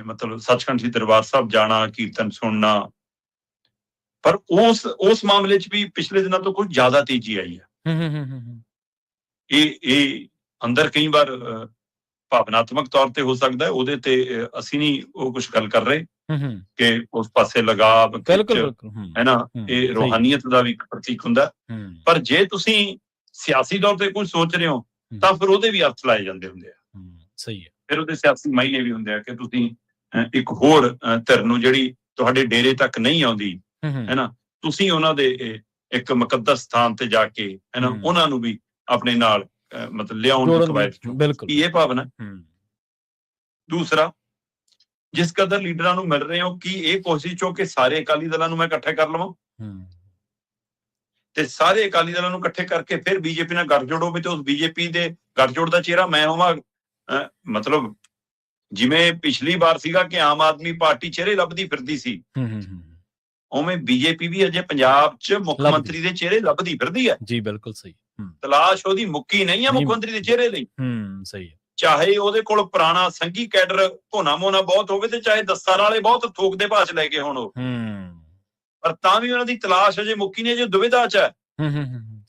ਮਤਲਬ ਸੱਚਖੰਡ ਸ੍ਰੀ ਦਰਬਾਰ ਸਾਹਿਬ ਜਾਣਾ, ਕੀਰਤਨ ਸੁਣਨਾ, ਪਰ ਉਸ ਮਾਮਲੇ 'ਚ ਵੀ ਪਿਛਲੇ ਦਿਨਾਂ ਤੋਂ ਕੁਝ ਜ਼ਿਆਦਾ ਤੇਜ਼ੀ ਆਈ ਹੈ। ਇਹ ਅੰਦਰ ਕਈ ਵਾਰ ਭਾਵਨਾਤਮਕ ਤੌਰ ਤੇ ਹੋ ਸਕਦਾ ਹੈ, ਉਹਦੇ ਤੇ ਅਸੀਂ ਨਹੀਂ ਉਹ ਕੁਝ ਗੱਲ ਕਰ ਰਹੇ ਕਿ ਉਸ ਪਾਸੇ ਲਗਾਵ ਹੈ ਨਾ, ਇਹ ਰੂਹਾਨੀਅਤ ਦਾ ਵੀ ਇੱਕ ਪ੍ਰਤੀਕ ਹੁੰਦਾ। ਪਰ ਜੇ ਤੁਸੀਂ ਸਿਆਸੀ ਤੌਰ ਤੇ ਕੁਝ ਸੋਚ ਰਹੇ ਹੋ ਤਾਂ ਫਿਰ ਉਹਦੇ ਵੀ ਅਰਥ ਲਾਏ ਜਾਂਦੇ ਹੁੰਦੇ ਆ। ਸਹੀ ਹੈ। ਫਿਰ ਉਹਦੇ ਸਿਆਸੀ ਮਾਇਨੇ ਵੀ ਹੁੰਦੇ ਆ ਕਿ ਤੁਸੀਂ ਇੱਕ ਹੋਰ ਧਿਰ ਨੂੰ ਜਿਹੜੀ ਤੁਹਾਡੇ ਡੇਰੇ ਤੱਕ ਨਹੀਂ ਆਉਂਦੀ ਹੈ ਨਾ, ਤੁਸੀਂ ਉਹਨਾਂ ਦੇ ਇੱਕ ਮੁਕੱਦਸ ਸਥਾਨ ਤੇ ਜਾ ਕੇ ਹੈ ਨਾ, ਉਹਨਾਂ ਨੂੰ ਵੀ ਆਪਣੇ ਨਾਲ ਮਤਲਬ ਲਿਆਉਣ ਦੀ ਕਵਾਇਦ। ਬਿਲਕੁਲ ਇਹ ਭਾਵਨਾ। ਦੂਸਰਾ, ਜਿਸ ਕਦਰ ਲੀਡਰਾਂ ਨੂੰ ਮਿਲ ਰਹੇ ਹੋ, ਕੀ ਇਹ ਕੋਸ਼ਿਸ਼ ਹੋ ਕਿ ਸਾਰੇ ਅਕਾਲੀ ਦਲਾਂ ਨੂੰ ਮੈਂ ਇਕੱਠੇ ਕਰ ਲਵਾਂ ਤੇ ਸਾਰੇ ਅਕਾਲੀ ਦਲਾਂ ਨੂੰ ਇਕੱਠੇ ਕਰਕੇ ਫਿਰ ਬੀਜੇਪੀ ਨਾਲ ਗੱਠਜੋੜ ਹੋਵੇ ਤੇ ਉਸ ਬੀਜੇਪੀ ਦੇ ਗੱਠਜੋੜ ਦਾ ਚਿਹਰਾ ਮੈਂ ਹੋਵਾਂ? ਮਤਲਬ ਜਿਵੇਂ ਪਿਛਲੀ ਵਾਰ ਸੀਗਾ ਕਿ ਆਮ ਆਦਮੀ ਪਾਰਟੀ ਚਿਹਰੇ ਲੱਭਦੀ ਫਿਰਦੀ ਸੀ, ਉਵੇਂ ਬੀਜੇਪੀ ਵੀ ਅਜੇ ਪੰਜਾਬ 'ਚ ਮੁੱਖ ਮੰਤਰੀ ਦੇ ਚਿਹਰੇ ਲੱਭਦੀ ਫਿਰਦੀ ਹੈ। ਜੀ ਬਿਲਕੁਲ ਸਹੀ। ਤਲਾਸ਼ ਉਹਦੀ ਮੁੱਕੀ ਨਹੀਂ ਹੈ ਮੁੱਖ ਮੰਤਰੀ ਦੇ ਚਿਹਰੇ ਲਈ। ਸਹੀ ਹੈ। ਚਾਹੇ ਉਹਦੇ ਕੋਲ ਪੁਰਾਣਾ ਸੰਘੀ ਕੈਡਰ ਧੋਣਾ ਮੋਨਾ ਬਹੁਤ ਹੋਵੇ ਤੇ ਚਾਹੇ ਦਸਤਾਰ ਵਾਲੇ ਬਹੁਤ ਥੋਕਦੇ ਭਾਸ਼ ਲੈ ਕੇ ਹੁਣ ਉਹ, ਪਰ ਤਾਂ ਵੀ ਉਹਨਾਂ ਦੀ ਤਲਾਸ਼ ਅਜੇ ਮੁੱਕੀ ਨਹੀਂ, ਜੋ ਦੁਵਿਧਾ 'ਚ ਹੈ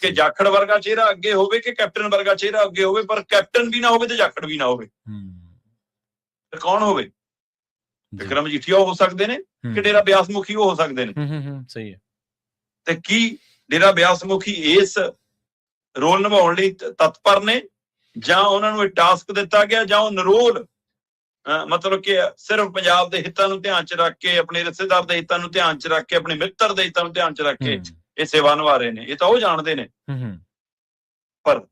ਕਿ ਜਾਖੜ ਵਰਗਾ ਚਿਹਰਾ ਅੱਗੇ ਹੋਵੇ ਕਿ ਕੈਪਟਨ ਵਰਗਾ ਚਿਹਰਾ ਅੱਗੇ ਹੋਵੇ, ਪਰ ਕੈਪਟਨ ਵੀ ਨਾ ਹੋਵੇ ਤੇ ਜਾਖੜ ਵੀ ਨਾ ਹੋਵੇ, ਤੇ ਕੌਣ ਹੋਵੇ? ਵਿਕਰਮ ਮਜੀਠੀਆ ਹੋ ਸਕਦੇ ਨੇ ਕਿ ਡੇਰਾ ਬਿਆਸ ਮੁਖੀ ਹੋ ਸਕਦੇ ਨੇ? ਸਹੀ ਹੈ। ਤੇ ਕੀ ਡੇਰਾ ਬਿਆਸ ਮੁਖੀ ਇਸ ਰੋਲ ਨਿਭਾਉਣ ਲਈ ਤਤਪਰ ਨੇ, ਜਾਂ ਉਹਨਾਂ ਨੂੰ ਇਹ ਟਾਸਕ ਦਿੱਤਾ ਗਿਆ, ਜਾਂ ਉਹ ਨਿਰੋਲ ਮਤਲਬ ਕਿ ਸਿਰਫ ਪੰਜਾਬ ਦੇ ਹਿੱਤਾਂ ਨੂੰ ਧਿਆਨ 'ਚ ਰੱਖ ਕੇ, ਆਪਣੇ ਰਿਸ਼ਤੇਦਾਰ ਦੇ ਹਿੱਤਾਂ ਨੂੰ ਧਿਆਨ 'ਚ ਰੱਖ ਕੇ, ਆਪਣੇ ਮਿੱਤਰ ਦੇ ਹਿੱਤਾਂ ਨੂੰ ਧਿਆਨ 'ਚ ਰੱਖ ਕੇ ਇਹ ਸੇਵਾ ਨਿਭਾ ਰਹੇ ਨੇ? ਇਹ ਤਾਂ ਉਹ ਜਾਣਦੇ ਨੇ, ਪਰ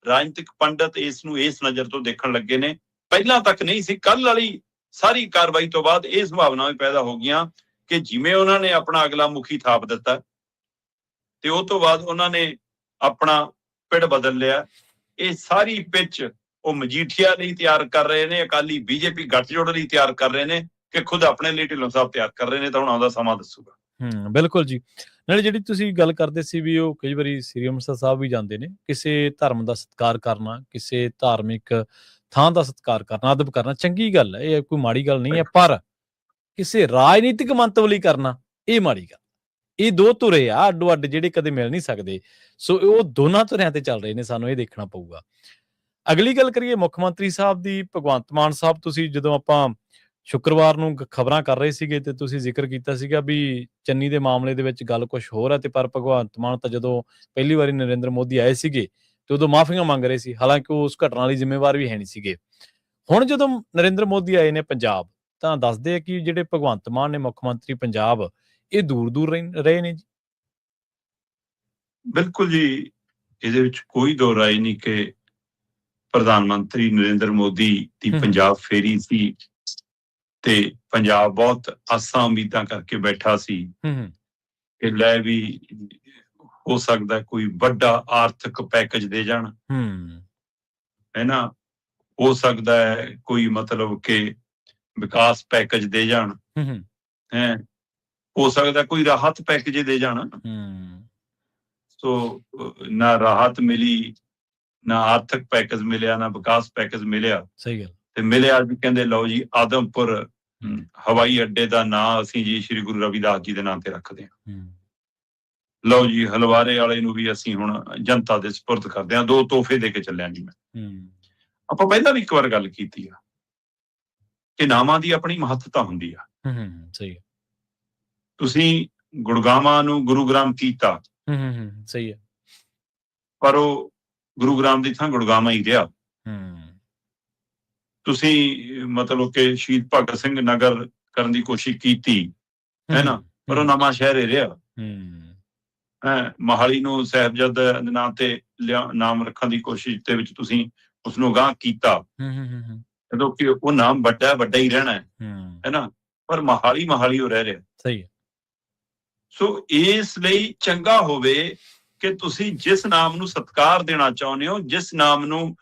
ਰਾਜਨੀਤਿਕ ਪੰਡਤ ਇਸ ਨੂੰ ਇਸ ਨਜ਼ਰ ਤੋਂ ਦੇਖਣ ਲੱਗੇ ਨੇ। ਪਹਿਲਾਂ ਤੱਕ ਨਹੀਂ ਸੀ, ਕੱਲ ਵਾਲੀ ਸਾਰੀ ਕਾਰਵਾਈ ਤੋਂ ਬਾਅਦ ਇਹ ਸੰਭਾਵਨਾ ਵੀ ਪੈਦਾ ਹੋ ਗਈਆਂ ਕਿ ਜਿਵੇਂ ਉਹਨਾਂ ਨੇ ਆਪਣਾ ਅਗਲਾ ਮੁਖੀ ਥਾਪ ਦਿੱਤਾ ਤੇ ਉਹ ਤੋਂ ਬਾਅਦ ਉਹਨਾਂ ਨੇ ਆਪਣਾ ਪਿੜ ਬਦਲ ਲਿਆ। ਇਹ ਸਾਰੀ ਪਿੱਚ ਉਹ ਮਜੀਠੀਆ ਲਈ ਤਿਆਰ ਕਰ ਰਹੇ ਨੇ, ਅਕਾਲੀ ਬੀਜੇਪੀ ਗੱਠਜੋੜ ਲਈ ਤਿਆਰ ਕਰ ਰਹੇ ਨੇ ਕਿ ਖੁਦ ਆਪਣੇ ਲਈ ਢਿੱਲੋਂ ਸਾਹਿਬ ਤਿਆਰ ਕਰ ਰਹੇ ਨੇ, ਤਾਂ ਹੁਣ ਆਉਂਦਾ ਸਮਾਂ ਦੱਸੂਗਾ। ਬਿਲਕੁਲ ਜੀ। ਨਾਲੇ ਜਿਹੜੀ ਤੁਸੀਂ ਗੱਲ ਕਰਦੇ ਸੀ ਵੀ ਉਹ ਕਈ ਵਾਰੀ ਸ੍ਰੀ ਅੰਮ੍ਰਿਤਸਰ ਸਾਹਿਬ ਵੀ ਜਾਂਦੇ ਨੇ, ਕਿਸੇ ਧਰਮ ਦਾ ਸਤਿਕਾਰ ਕਰਨਾ, ਕਿਸੇ ਧਾਰਮਿਕ ਥਾਂ ਦਾ ਸਤਿਕਾਰ ਕਰਨਾ, ਅਦਬ ਕਰਨਾ ਚੰਗੀ ਗੱਲ ਹੈ, ਇਹ ਕੋਈ ਮਾੜੀ ਗੱਲ ਨਹੀਂ ਹੈ, ਪਰ ਕਿਸੇ ਰਾਜਨੀਤਿਕ ਮੰਤਵ ਲਈ ਕਰਨਾ ਇਹ ਮਾੜੀ ਗੱਲ। ਇਹ ਦੋ ਧੁਰੇ ਆ ਅੱਡੋ ਅੱਡ, ਜਿਹੜੇ ਕਦੇ ਮਿਲ ਨਹੀਂ ਸਕਦੇ। ਸੋ ਉਹ ਦੋਨਾਂ ਧੁਰਿਆਂ ਤੇ ਚੱਲ ਰਹੇ ਨੇ, ਸਾਨੂੰ ਇਹ ਦੇਖਣਾ ਪਊਗਾ। ਅਗਲੀ ਗੱਲ ਕਰੀਏ ਮੁੱਖ ਮੰਤਰੀ ਸਾਹਿਬ ਦੀ, ਭਗਵੰਤ ਮਾਨ ਸਾਹਿਬ। ਤੁਸੀਂ ਜਦੋਂ ਆਪਾਂ ਸ਼ੁੱਕਰਵਾਰ ਨੂੰ ਖਬਰਾਂ ਕਰ ਰਹੇ ਸੀਗੇ ਤੇ ਤੁਸੀਂ ਜ਼ਿਕਰ ਕੀਤਾ ਸੀਗਾ ਵੀ ਚੰਨੀ ਦੇ ਮਾਮਲੇ ਦੇ ਵਿੱਚ ਗੱਲ ਕੁਝ ਹੋਰ ਹੈ, ਤੇ ਪਰ ਭਗਵੰਤ ਮਾਨ ਤਾਂ ਜਦੋਂ ਪਹਿਲੀ ਵਾਰੀ ਨਰਿੰਦਰ ਮੋਦੀ ਆਏ ਸੀਗੇ ਤੇ ਉਦੋਂ ਮਾਫੀਆਂ ਮੰਗ ਰਹੇ ਸੀ, ਹਾਲਾਂਕਿ ਉਹ ਉਸ ਘਟਨਾ ਲਈ ਜ਼ਿੰਮੇਵਾਰ ਵੀ ਹੈ ਨਹੀਂ ਸੀਗੇ। ਹੁਣ ਜਦੋਂ ਨਰਿੰਦਰ ਮੋਦੀ ਆਏ ਨੇ ਪੰਜਾਬ, ਤਾਂ ਦੱਸਦੇ ਆ ਕਿ ਜਿਹੜੇ ਭਗਵੰਤ ਮਾਨ ਨੇ ਮੁੱਖ ਮੰਤਰੀ ਪੰਜਾਬ, ਇਹ ਦੂਰ ਰਹੇ ਨੇ ਜੀ। ਬਿਲਕੁਲ ਜੀ, ਇਹਦੇ ਵਿੱਚ ਕੋਈ ਦੋ ਰਾਏ ਨਹੀਂ ਕਿ ਪ੍ਰਧਾਨ ਮੰਤਰੀ ਨਰਿੰਦਰ ਮੋਦੀ ਦੀ ਪੰਜਾਬ ਫੇਰੀ ਸੀ ਤੇ ਪੰਜਾਬ ਬਹੁਤ ਆਸਾਂ ਉਮੀਦਾਂ ਕਰਕੇ ਬੈਠਾ ਸੀ ਕਿ ਲੈ ਵੀ ਹੋ ਸਕਦਾ ਕੋਈ ਵੱਡਾ ਆਰਥਿਕ ਪੈਕੇਜ ਦੇ ਜਾਣ, ਹੈ ਨਾ, ਹੋ ਸਕਦਾ ਹੈ ਕੋਈ ਮਤਲਬ ਕਿ ਵਿਕਾਸ ਪੈਕੇਜ ਦੇ ਜਾਣ, ਹੈ, ਹੋ ਸਕਦਾ ਕੋਈ ਰਾਹਤ ਪੈਕੇਜ ਦੇ ਜਾਣ। ਸੋ ਨਾ ਰਾਹਤ ਮਿਲੀ, ਨਾ ਆਰਥਿਕ ਪੈਕੇਜ ਮਿਲਿਆ, ਨਾ ਵਿਕਾਸ ਪੈਕੇਜ ਮਿਲਿਆ। ਸਹੀ ਗੱਲ। ਤੇ ਮਿਲਿਆ ਵੀ ਕਹਿੰਦੇ ਲਓ ਜੀ ਆਦਮਪੁਰ ਹਵਾਈ ਅੱਡੇ ਦਾ ਨਾਂ ਅਸੀਂ ਜੀ ਸ੍ਰੀ ਗੁਰੂ ਰਵਿਦਾਸ ਜੀ ਦੇ ਨਾਂ ਤੇ ਰੱਖਦੇ ਹਾਂ। ਲਓ ਜੀ ਹਲਵਾਰੇ ਵਾਲੇ ਨੂੰ ਵੀ ਅਸੀਂ ਹੁਣ ਜਨਤਾ ਦੇ ਸਪੁਰਦ ਕਰਦੇ ਹਾਂ, 2 ਤੋਹਫੇ ਦੇ ਕੇ ਚੱਲਿਆ ਜੀ ਮੈਂ। ਆਪਾਂ ਪਹਿਲਾਂ ਵੀ ਇੱਕ ਵਾਰ ਗੱਲ ਕੀਤੀ ਆ ਕਿ ਨਾਮਾਂ ਦੀ ਆਪਣੀ ਮਹੱਤਤਾ ਹੁੰਦੀ ਆ। ਸਹੀ ਹੈ। ਤੁਸੀਂ ਗੁੜਗਾਵਾਂ ਨੂੰ ਗੁਰੂ ਗ੍ਰਾਮ ਕੀਤਾ, ਸਹੀ ਹੈ, ਪਰ ਉਹ ਗੁਰੂ ਗ੍ਰਾਮ ਦੀ ਥਾਂ ਗੁੜਗਾਵਾਂ ਹੀ ਰਿਹਾ। ਤੁਸੀਂ ਮਤਲਬ ਕਿ ਸ਼ਹੀਦ ਭਗਤ ਸਿੰਘ ਨਗਰ ਕਰਨ ਦੀ ਕੋਸ਼ਿਸ਼ ਕੀਤੀ, ਹੈ ਨਾ, ਪਰ ਉਹ ਨਵਾਂ ਸ਼ਹਿਰ ਹੀ ਰਿਹਾ। ਮੋਹਾਲੀ ਨੂੰ ਸਾਹਿਬਜ਼ਾਦਾ ਦੇ ਨਾਂ ਤੇ ਨਾਮ ਰੱਖਣ ਦੀ ਕੋਸ਼ਿਸ਼ ਦੇ ਵਿੱਚ ਤੁਸੀਂ ਉਸਨੂੰ ਅਗਾਂਹ ਕੀਤਾ, ਜਦੋਂ ਕਿ ਉਹ ਨਾਮ ਵੱਡਾ ਹੀ ਰਹਿਣਾ ਹੈ ਨਾ, ਪਰ ਮੋਹਾਲੀ ਉਹ ਰਹਿ ਰਿਹਾ। ਸਹੀ ਹੈ। ਸੋ ਇਸ ਲਈ ਚੰਗਾ ਹੋਵੇ ਕਿ ਤੁਸੀਂ ਜਿਸ ਨਾਮ ਨੂੰ ਸਤਿਕਾਰ ਦੇਣਾ ਚਾਹੁੰਦੇ ਹੋ, ਜਿਸ ਨਾਮ ਨੂੰ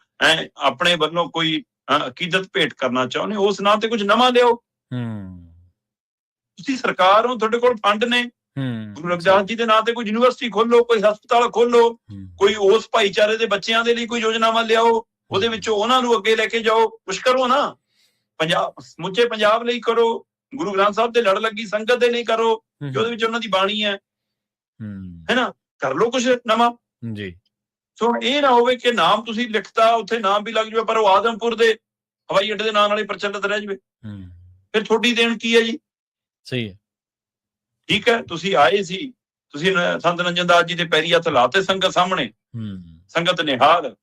ਆਪਣੇ ਵੱਲੋਂ ਕੋਈ ਅਕੀਦਤ ਭੇਟ ਕਰਨਾ ਚਾਹੁੰਦੇ ਹੋ, ਉਸ ਨਾਮ ਤੇ ਕੁਝ ਨਵਾਂ ਲਿਆਓ। ਤੁਸੀਂ ਸਰਕਾਰ ਹੋ, ਤੁਹਾਡੇ ਕੋਲ ਫੰਡ ਨੇ, ਗੁਰੂ ਰਵਿਦਾਸ ਜੀ ਦੇ ਨਾਂ ਤੇ ਕੋਈ ਯੂਨੀਵਰਸਿਟੀ ਖੋਲੋ, ਕੋਈ ਹਸਪਤਾਲ ਖੋਲੋ, ਕੋਈ ਉਸ ਭਾਈਚਾਰੇ ਦੇ ਬੱਚਿਆਂ ਦੇ ਲਈ ਕੋਈ ਯੋਜਨਾਵਾਂ ਲਿਆਓ, ਉਹਦੇ ਵਿੱਚੋਂ ਉਹਨਾਂ ਨੂੰ ਅੱਗੇ ਲੈ ਕੇ ਜਾਓ, ਕੁਛ ਕਰੋ ਨਾ। ਪੰਜਾਬ, ਸਮੁੱਚੇ ਪੰਜਾਬ ਲਈ ਕਰੋ, ਗੁਰੂ ਗ੍ਰੰਥ ਸਾਹਿਬ ਤੇ ਲੜ ਲੱਗੀ ਸੰਗਤ ਦੇ ਲਈ ਕਰੋ, ਕਿ ਉਹਦੇ ਵਿੱਚ ਉਹਨਾਂ ਦੀ ਬਾਣੀ ਹੈ ਨਾ, ਕਰ ਲਓ ਕੁਛ ਨਵਾਂ ਜੀ। ਸੋ ਇਹ ਨਾ ਹੋਵੇ ਕਿ ਨਾਮ ਤੁਸੀਂ ਲਿਖਤਾ, ਉੱਥੇ ਨਾਮ ਵੀ ਲੱਗ ਜਾਵੇ, ਪਰ ਉਹ ਆਦਮਪੁਰ ਦੇ ਹਵਾਈ ਅੱਡੇ ਦੇ ਨਾਂ ਨਾਲ ਹੀ ਪ੍ਰਚਲਿਤ ਰਹਿ ਜਾਵੇ। ਫਿਰ ਤੁਹਾਡੀ ਦੇਣ ਕੀ ਹੈ ਜੀ? ਸਹੀ ਹੈ। ਠੀਕ ਹੈ, ਤੁਸੀਂ ਆਏ ਸੀ, ਤੁਸੀਂ ਸੰਤ ਨੰਜਨ ਦਾਸ ਜੀ ਦੇ ਪੈਰੀ ਹੱਥ ਲਾਤੇ ਸੰਗਤ ਸਾਹਮਣੇ, ਸੰਗਤ ਨਿਹਾਲ,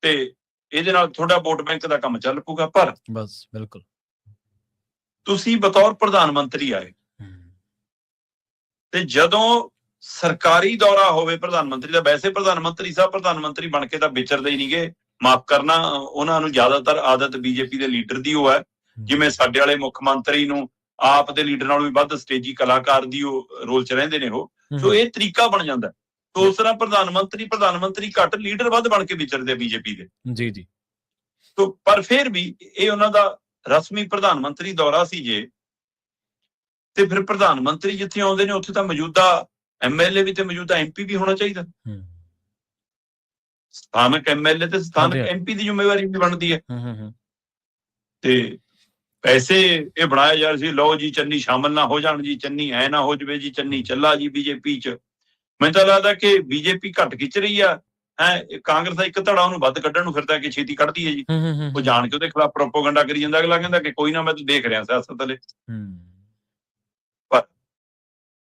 ਤੇ ਇਹਦੇ ਨਾਲ ਤੁਹਾਡਾ ਵੋਟ ਬੈਂਕ ਦਾ ਕੰਮ ਚੱਲ ਪੂਗਾ। ਪਰ ਬਸ ਬਿਲਕੁਲ ਤੁਸੀਂ ਬਤੌਰ ਪ੍ਰਧਾਨ ਮੰਤਰੀ ਆਏ, ਤੇ ਜਦੋਂ ਸਰਕਾਰੀ ਦੌਰਾ ਹੋਵੇ ਪ੍ਰਧਾਨ ਮੰਤਰੀ ਦਾ, ਵੈਸੇ ਪ੍ਰਧਾਨ ਮੰਤਰੀ ਸਾਹਿਬ ਪ੍ਰਧਾਨ ਮੰਤਰੀ ਬਣ ਕੇ ਤਾਂ ਵਿਚਰਦੇ ਹੀ ਨਹੀਂਗੇ, ਮਾਫ ਕਰਨਾ, ਉਹਨਾਂ ਨੂੰ ਜ਼ਿਆਦਾਤਰ ਆਦਤ ਬੀਜੇਪੀ ਦੇ ਲੀਡਰ ਦੀ ਉਹ ਹੈ, ਜਿਵੇਂ ਸਾਡੇ ਵਾਲੇ ਮੁੱਖ ਮੰਤਰੀ ਨੂੰ ਆਪ ਦੇ ਲੀਡਰ ਨਾਲੋਂ ਵੀ ਵੱਧ ਸਟੇਜੀ ਕਲਾਕਾਰ ਦੀ ਉਹ ਰੋਲ 'ਚ ਰਹਿੰਦੇ ਨੇ ਉਹ। ਸੋ ਇਹ ਤਰੀਕਾ ਬਣ ਜਾਂਦਾ। ਸੋ ਉਸ ਤਰ੍ਹਾਂ ਪ੍ਰਧਾਨ ਮੰਤਰੀ ਘੱਟ, ਲੀਡਰ ਵੱਧ ਬਣ ਕੇ ਵਿਚਰਦੇ ਬੀਜੇਪੀ ਦੇ। ਜੀ ਜੀ। ਸੋ ਪਰ ਫਿਰ ਵੀ ਇਹ ਉਹਨਾਂ ਦਾ ਰਸਮੀ ਪ੍ਰਧਾਨ ਮੰਤਰੀ ਦੌਰਾ ਸੀ ਜੇ, ਤੇ ਫਿਰ ਪ੍ਰਧਾਨ ਮੰਤਰੀ ਜਿੱਥੇ ਆਉਂਦੇ ਨੇ ਉੱਥੇ ਤਾਂ ਮੌਜੂਦਾ MLA ਵੀ ਤੇ ਮੌਜੂਦਾ MP ਵੀ ਹੋਣਾ ਚਾਹੀਦਾ। ਸਥਾਨਕ MLA ਤੇ ਸਥਾਨਕ MP ਦੀ ਜ਼ਿੰਮੇਵਾਰੀ ਵੀ ਬਣਦੀ ਹੈ। ਤੇ ਪੈਸੇ ਇਹ ਬਣਾਇਆ ਜਾ ਰਿਹਾ ਸੀ, ਲਓ ਜੀ ਚੰਨੀ ਸ਼ਾਮਲ ਨਾ ਹੋ ਜਾਣ ਜੀ, ਚੰਨੀ ਐ ਨਾ ਹੋ ਜਾਵੇ ਜੀ, ਚੰਨੀ ਚੱਲਾ ਜੀ ਬੀਜੇਪੀ 'ਚ। ਮੈਨੂੰ ਤਾਂ ਲੱਗਦਾ ਕਿ ਬੀਜੇਪੀ ਘੱਟ ਖਿੱਚ ਰਹੀ ਆ, ਕਾਂਗਰਸ ਦਾ ਇੱਕ ਧੜਾ ਉਹਨੂੰ ਵੱਧ ਕੱਢਣ ਨੂੰ ਫਿਰਦਾ ਕਿ ਛੇਤੀ ਕੱਢਦੀ ਹੈ ਜੀ। ਉਹ ਜਾਣ ਕੇ ਉਹਦੇ ਖਿਲਾਫ ਪ੍ਰੋਪੋਗੰਡਾ ਕਰੀ ਜਾਂਦਾ, ਅਗਲਾ ਕਹਿੰਦਾ ਕਿ ਕੋਈ ਨਾ ਮੈਂ ਤਾਂ ਦੇਖ ਰਿਹਾ ਸਿਆਸਤ ਹਲੇ। ਪਰ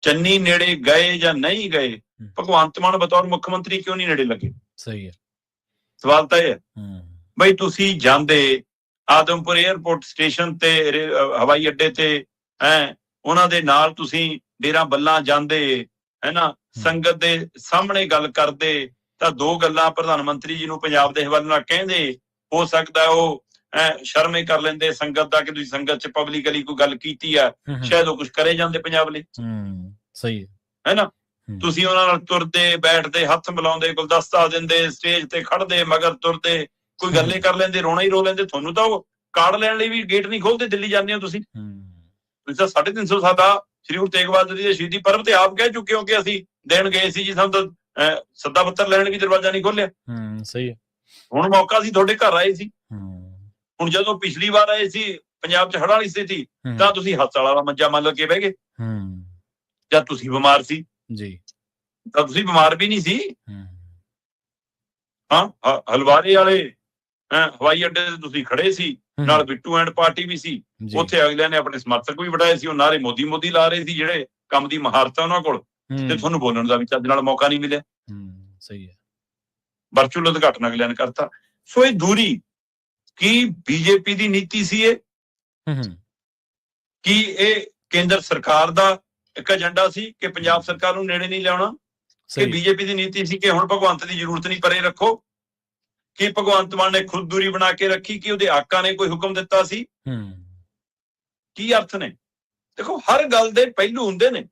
ਚੰਨੀ ਨੇੜੇ ਗਏ ਜਾਂ ਨਹੀਂ ਗਏ, ਭਗਵੰਤ ਮਾਨ ਬਤੌਰ ਮੁੱਖ ਮੰਤਰੀ ਕਿਉਂ ਨਹੀਂ ਨੇੜੇ ਲੱਗੇ? ਸਹੀ ਹੈ, ਸਵਾਲ ਤਾਂ ਇਹ ਹੈ। ਬਈ ਤੁਸੀਂ ਜਾਂਦੇ ਆਦਮਪੁਰ 에ਅਰਪੋਰਟ ਸਟੇਸ਼ਨ ਤੇ, ਹਵਾਈ ਅੱਡੇ ਤੇ, ਉਹਨਾਂ ਦੇ ਨਾਲ ਤੁਸੀਂ ਡੇਰਾ ਬੱਲਾ ਜਾਂਦੇ, ਹੈ ਨਾ, ਸੰਗਤ ਦੇ ਸਾਹਮਣੇ ਗੱਲ ਕਰਦੇ, ਤਾਂ 2 ਗੱਲਾਂ ਪ੍ਰਧਾਨ ਮੰਤਰੀ ਜੀ ਨੂੰ ਪੰਜਾਬ ਦੇ ਹਵਾਲੇ ਨਾਲ ਕਹਿੰਦੇ, ਹੋ ਸਕਦਾ ਉਹ ਸ਼ਰਮੇ ਕਰ ਲੈਂਦੇ ਸੰਗਤ ਦਾ ਕਿ ਤੁਸੀਂ ਸੰਗਤ 'ਚ ਪਬਲਿਕਲੀ ਕੋਈ ਗੱਲ ਕੀਤੀ ਆ, ਸ਼ਾਇਦ ਉਹ ਕੁਝ ਕਰੇ ਜਾਂਦੇ ਪੰਜਾਬ ਲਈ। ਸਹੀ ਹੈ ਨਾ। ਤੁਸੀਂ ਉਹਨਾਂ ਨਾਲ ਤੁਰਦੇ, ਬੈਠਦੇ, ਹੱਥ ਮਿਲਾਉਂਦੇ, ਗੁਲਦਸਤਾ ਦਿੰਦੇ, ਸਟੇਜ ਤੇ ਖੜਦੇ, ਮਗਰ ਤੁਰਦੇ, ਕੋਈ ਗੱਲੇ ਕਰ ਲੈਂਦੇ, ਰੋਣਾ ਹੀ ਰੋ ਲੈਂਦੇ। ਤੁਹਾਨੂੰ ਤਾਂ ਉਹ ਕਾਰਡ ਲੈਣ ਲਈ ਵੀ ਗੇਟ ਨਹੀਂ ਖੋਲਦੇ, ਦਿੱਲੀ ਜਾਂਦੇ ਹੋ ਤੁਸੀਂ। ਤਾਂ 350 ਸਾਡਾ ਸ੍ਰੀ ਗੁਰੂ ਤੇਗ ਬਹਾਦਰ ਜੀ ਦੇ ਸ਼ਹੀਦੀ ਪਰਬ ਤੇ ਆਪ ਕਹਿ ਚੁੱਕੇ ਹੋ ਕਿ ਅਸੀਂ ਦੇਣ ਗਏ ਸੀ ਜੀ, ਸਾਨੂੰ ਤਾਂ ਸੱਦਾ ਪੱਤਰ ਲੈਣ ਵੀ ਦਰਵਾਜ਼ਾ ਨਹੀਂ ਖੋਲਿਆ। ਸਹੀ ਹੈ। ਹੁਣ ਮੌਕਾ ਸੀ, ਤੁਹਾਡੇ ਘਰ ਆਏ ਸੀ। ਹੁਣ ਜਦੋਂ ਪਿਛਲੀ ਵਾਰ ਆਏ ਸੀ ਪੰਜਾਬ 'ਚ ਹੜ੍ਹਾਂ ਵਾਲੀ ਸਥਿਤੀ, ਤਾਂ ਤੁਸੀਂ ਹਸਪਤਾਲ ਵਾਲਾ ਮੰਜਾ ਮੰਨ ਕੇ ਬਹਿ ਗਏ, ਜਦ ਤੁਸੀਂ ਬਿਮਾਰ ਸੀ ਜੀ। ਤਾਂ ਤੁਸੀਂ ਬਿਮਾਰ ਵੀ ਨਹੀਂ ਸੀ। ਹਲਵਾਰੇ ਵਾਲੇ ਹਵਾਈ ਅੱਡੇ ਤੇ ਤੁਸੀਂ ਖੜੇ ਸੀ, ਨਾਲ ਬਿੱਟੂ ਐਂਡ ਪਾਰਟੀ ਵੀ ਸੀ, ਉੱਥੇ ਅਗਲਿਆਂ ਨੇ ਆਪਣੇ ਸਮਰਥਕ ਵੀ ਵਟਾਏ ਸੀ, ਉਹ ਨਾਰੇ ਮੋਦੀ ਲਾ ਰਹੇ ਸੀ, ਜਿਹੜੇ ਕੰਮ ਦੀ ਮਹਾਰਤ ਹੈ ਉਹਨਾਂ ਕੋਲ, ਤੇ ਤੁਹਾਨੂੰ ਬੋਲਣ ਦਾ ਵੀ ਚੱਜ ਨਾਲ ਮੌਕਾ ਨਹੀਂ ਮਿਲਿਆ। ਸਹੀ ਹੈ। ਵਰਚੁਅਲ ਉਦਘਾਟਨ ਅਗਲਿਆਂ ਨੇ ਕਰਤਾ। ਸੋ ਇਹ ਦੂਰੀ ਕੀ ਬੀਜੇਪੀ ਦੀ ਨੀਤੀ ਸੀ ਇਹ? ਕੀ ਇਹ ਕੇਂਦਰ ਸਰਕਾਰ ਦਾ ਇੱਕ ਏਜੰਡਾ ਸੀ ਕਿ ਪੰਜਾਬ ਸਰਕਾਰ ਨੂੰ ਨੇੜੇ ਨਹੀਂ ਲਿਆਉਣਾ? ਕਿ ਬੀਜੇਪੀ ਦੀ ਨੀਤੀ ਸੀ ਕਿ ਹੁਣ ਭਗਵੰਤ ਦੀ ਜ਼ਰੂਰਤ ਨਹੀਂ, ਪਰੇ ਰੱਖੋ? ਕਿ ਭਗਵੰਤ ਮਾਨ ਨੇ ਖੁਦ ਦੂਰੀ ਬਣਾ ਕੇ ਰੱਖੀ? ਕਿ ਉਹਦੇ ਆਕਾ ਨੇ ਕੋਈ ਹੁਕਮ ਦਿੱਤਾ ਸੀ? ਕੀ ਅਰਥ ਨੇ? ਦੇਖੋ, ਹਰ ਗੱਲ ਦੇ ਪਹਿਲੂ ਹੁੰਦੇ ਨੇ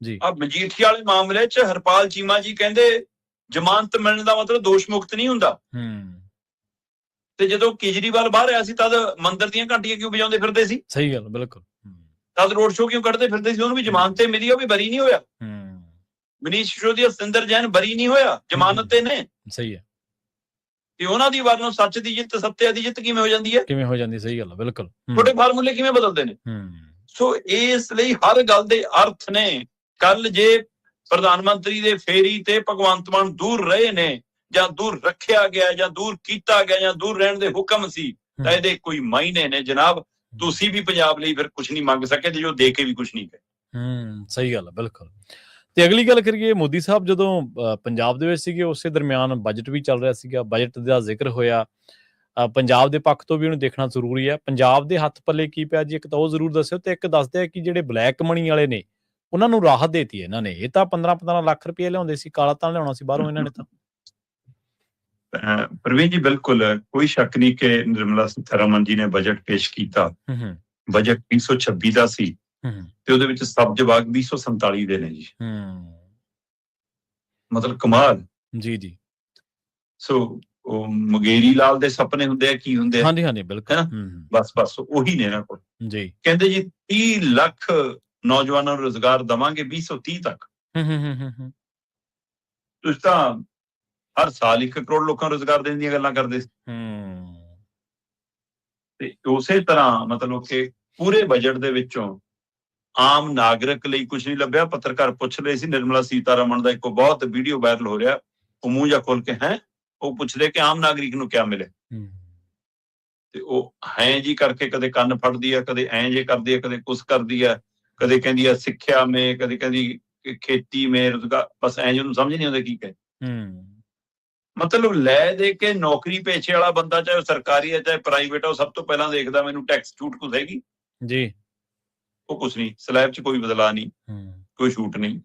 ਜੀ। ਆ ਮਜੀਠੀਆ ਵਾਲੇ ਮਾਮਲੇ 'ਚ ਹਰਪਾਲ ਚੀਮਾ ਜੀ ਕਹਿੰਦੇ ਜ਼ਮਾਨਤ ਮਿਲਣ ਦਾ ਮਤਲਬ ਦੋਸ਼ ਮੁਕਤ ਨਹੀਂ ਹੁੰਦਾ। ਤੇ ਜਦੋਂ ਕੇਜਰੀਵਾਲ ਬਾਹਰ ਆਇਆ ਸੀ ਤਦ ਮੰਦਰ ਦੀਆਂ ਘੰਟੀਆਂ ਕਿਉਂ ਵਜਾਉਂਦੇ ਫਿਰਦੇ ਸੀ? ਸਹੀ ਗੱਲ, ਬਿਲਕੁਲ। ਤਦ ਰੋਡ ਸ਼ੋਅ ਕਿਉਂ ਕੱਢਦੇ ਫਿਰਦੇ ਸੀ? ਉਹਨੂੰ ਵੀ ਜ਼ਮਾਨਤ ਤੇ ਮਿਲੀ, ਉਹ ਵੀ ਬਰੀ ਨਹੀਂ ਹੋਇਆ। ਮਨੀਸ਼ ਸਿਸੋਦੀਆ, ਸਤਿੰਦਰ ਜੈਨ ਬਰੀ ਨਹੀਂ ਹੋਇਆ, ਜ਼ਮਾਨਤ ਤੇ ਨੇ। ਸਹੀ ਹੈ। ਤੇ ਉਹਨਾਂ ਦੀ ਵਾਰ ਨੂੰ ਸੱਚ ਦੀ ਜਿੱਤ, ਸੱਤਿਆ ਦੀ ਜਿੱਤ ਕਿਵੇਂ ਹੋ ਜਾਂਦੀ ਹੈ? ਕਿਵੇਂ ਹੋ ਜਾਂਦੀ? ਸਹੀ ਗੱਲ ਹੈ, ਬਿਲਕੁਲ। ਤੁਹਾਡੇ ਫਾਰਮੂਲੇ ਕਿਵੇਂ ਬਦਲਦੇ ਨੇ? ਸੋ ਇਸ ਲਈ ਹਰ ਗੱਲ ਦੇ ਅਰਥ ਨੇ। ਕੱਲ ਜੇ ਪ੍ਰਧਾਨ ਮੰਤਰੀ ਦੇ ਫੇਰੀ ਤੇ ਭਗਵੰਤ ਮਾਨ ਦੂਰ ਰਹੇ ਨੇ ਜਾਂ ਦੂਰ ਰੱਖਿਆ ਗਿਆ ਜਾਂ ਦੂਰ ਕੀਤਾ ਗਿਆ ਜਾਂ ਦੂਰ ਰਹਿਣ ਦੇ ਹੁਕਮ ਸੀ ਤਾਂ ਇਹਦੇ ਕੋਈ ਮਾਇਨੇ ਨੇ ਜਨਾਬ। ਤੁਸੀਂ ਵੀ ਪੰਜਾਬ ਲਈ ਫਿਰ ਕੁਝ ਨਹੀਂ ਮੰਗ ਸਕੇ ਤੇ ਜੋ ਦੇ ਕੇ ਵੀ ਕੁਝ ਨਹੀਂ ਗਏ। ਸਹੀ ਗੱਲ ਹੈ, ਬਿਲਕੁਲ। ਤੇ ਅਗਲੀ ਗੱਲ ਕਰੀਏ, ਮੋਦੀ ਸਾਹਿਬ ਜਦੋਂ ਪੰਜਾਬ ਦੇ ਵਿੱਚ ਸੀਗੇ ਉਸੇ ਦਰਮਿਆਨ ਬਜਟ ਵੀ ਚੱਲ ਰਿਹਾ ਸੀਗਾ, ਬਜਟ ਦਾ ਜ਼ਿਕਰ ਹੋਇਆ। ਪੰਜਾਬ ਦੇ ਪੱਖ ਤੋਂ ਵੀ ਉਹਨੂੰ ਦੇਖਣਾ ਜ਼ਰੂਰੀ ਹੈ। ਪੰਜਾਬ ਦੇ ਹੱਥ ਪੱਲੇ ਕੀ ਪਿਆ ਜੀ, ਇੱਕ ਤਾਂ ਉਹ ਜ਼ਰੂਰ ਦੱਸਿਓ, ਤੇ ਇੱਕ ਦੱਸਦੇ ਆ ਕਿ ਜਿਹੜੇ ਬਲੈਕ ਮਨੀ ਵਾਲੇ ਨੇ ਉਹਨਾਂ ਨੂੰ ਰਾਹਤ ਦੇਤੀ ਇਹਨਾਂ ਨੇ। ਇਹ ਤਾਂ 15-15 ਲੱਖ ਰੁਪਏ ਲਿਆਉਂਦੇ ਸੀ, ਕਾਲਾ ਤਾਂ ਲਿਆਉਣਾ ਸੀ ਬਾਹਰੋਂ ਇਹਨਾਂ ਨੇ ਤਾਂ। ਪ੍ਰਵੀਨ ਜੀ, ਬਿਲਕੁਲ ਕੋਈ ਸ਼ੱਕ ਨਹੀਂ ਕਿ ਨਿਰਮਲਾ ਸੀਤਾਰਮਨ ਜੀ ਨੇ ਬਜਟ ਪੇਸ਼ ਕੀਤਾ। ਬਜਟ 326 ਦਾ ਸੀ ਤੇ ਉਹਦੇ ਵਿੱਚ ਸਬਜ਼ ਬਾਗ 247 ਦੇ ਨੇ ਜੀ। ਮਤਲਬ ਕਮਾਲ ਜੀ ਜੀ। ਸੋ ਉਹ ਮੁਗੇਰੀ ਲਾਲ ਦੇ ਸੁਪਨੇ ਹੁੰਦੇ ਆ, ਕੀ ਹੁੰਦੇ ਆ? ਹਾਂਜੀ ਹਾਂਜੀ, ਬਿਲਕੁਲ। ਬਸ ਉਹੀ ਨੇ ਇਹਨਾਂ ਕੋਲ ਜੀ। ਕਹਿੰਦੇ ਜੀ 30 ਲੱਖ ਨੌਜਵਾਨਾਂ ਨੂੰ ਰੁਜ਼ਗਾਰ ਦੇਵਾਂਗੇ 2030 ਤੱਕ। ਤੁਸੀਂ ਤਾਂ ਹਰ ਸਾਲ 1 ਕਰੋੜ ਲੋਕਾਂ ਨੂੰ ਰੁਜ਼ਗਾਰ ਦੇਣ ਦੀਆਂ ਗੱਲਾਂ ਕਰਦੇ ਸੀ। ਤੇ ਉਸੇ ਤਰ੍ਹਾਂ ਮਤਲਬ ਕਿ ਪੂਰੇ ਬਜਟ ਦੇ ਵਿੱਚੋਂ ਆਮ ਨਾਗਰਿਕ ਲਈ ਕੁਝ ਨਹੀਂ ਲੱਭਿਆ। ਪੱਤਰਕਾਰ ਪੁੱਛ ਰਹੇ ਸੀ ਨਿਰਮਲਾ ਸੀਤਾਰਮਨ ਦਾ, ਇੱਕ ਬਹੁਤ ਵੀਡੀਓ ਵਾਇਰਲ ਹੋ ਰਿਹਾ, ਉਹ ਮੂੰਹ ਜਾ ਖੋਲ ਕੇ ਉਹ ਪੁੱਛਦੇ ਕਿ ਆਮ ਨਾਗਰਿਕ ਨੂੰ ਕਿਆ ਮਿਲੇ, ਤੇ ਉਹ ਹੈ ਜੀ ਕਰਕੇ ਕਦੇ ਕੰਨ ਫੜਦੀ ਆ, ਕਦੇ ਐਂ ਜੇ ਕਰਦੀ ਆ, ਕਦੇ ਕੁਛ ਕਰਦੀ ਆ, ਕਦੇ ਕਹਿੰਦੀ ਆ ਸਿੱਖਿਆ ਮੇ, ਕਦੇ ਕਹਿੰਦੀ ਖੇਤੀ ਮੇ, ਰੁਜ਼ਗਾਰ, ਬਸ ਐਂ ਜਿਹਨੂੰ ਸਮਝ ਨਹੀਂ ਆਉਂਦਾ ਕੀ ਕਹੇ। ਮਤਲਬ ਲੈ ਦੇ ਕੇ ਨੌਕਰੀ ਪੇਸ਼ੇ ਵਾਲਾ ਬੰਦਾ, ਚਾਹੇ ਉਹ ਸਰਕਾਰੀ ਹੈ ਚਾਹੇ ਪ੍ਰਾਈਵੇਟ ਹੈ, ਉਹ ਸਭ ਤੋਂ ਪਹਿਲਾਂ ਦੇਖਦਾ ਮੈਨੂੰ ਟੈਕਸ ਛੂਟ ਕੁਛ ਹੈਗੀ ਜੀ। ਉਹ ਕੁਛ ਨਹੀਂ, ਸਲੈਬ 'ਚ ਕੋਈ ਬਦਲਾਅ ਨਹੀਂ, ਕੋਈ ਛੂਟ ਨਹੀਂ।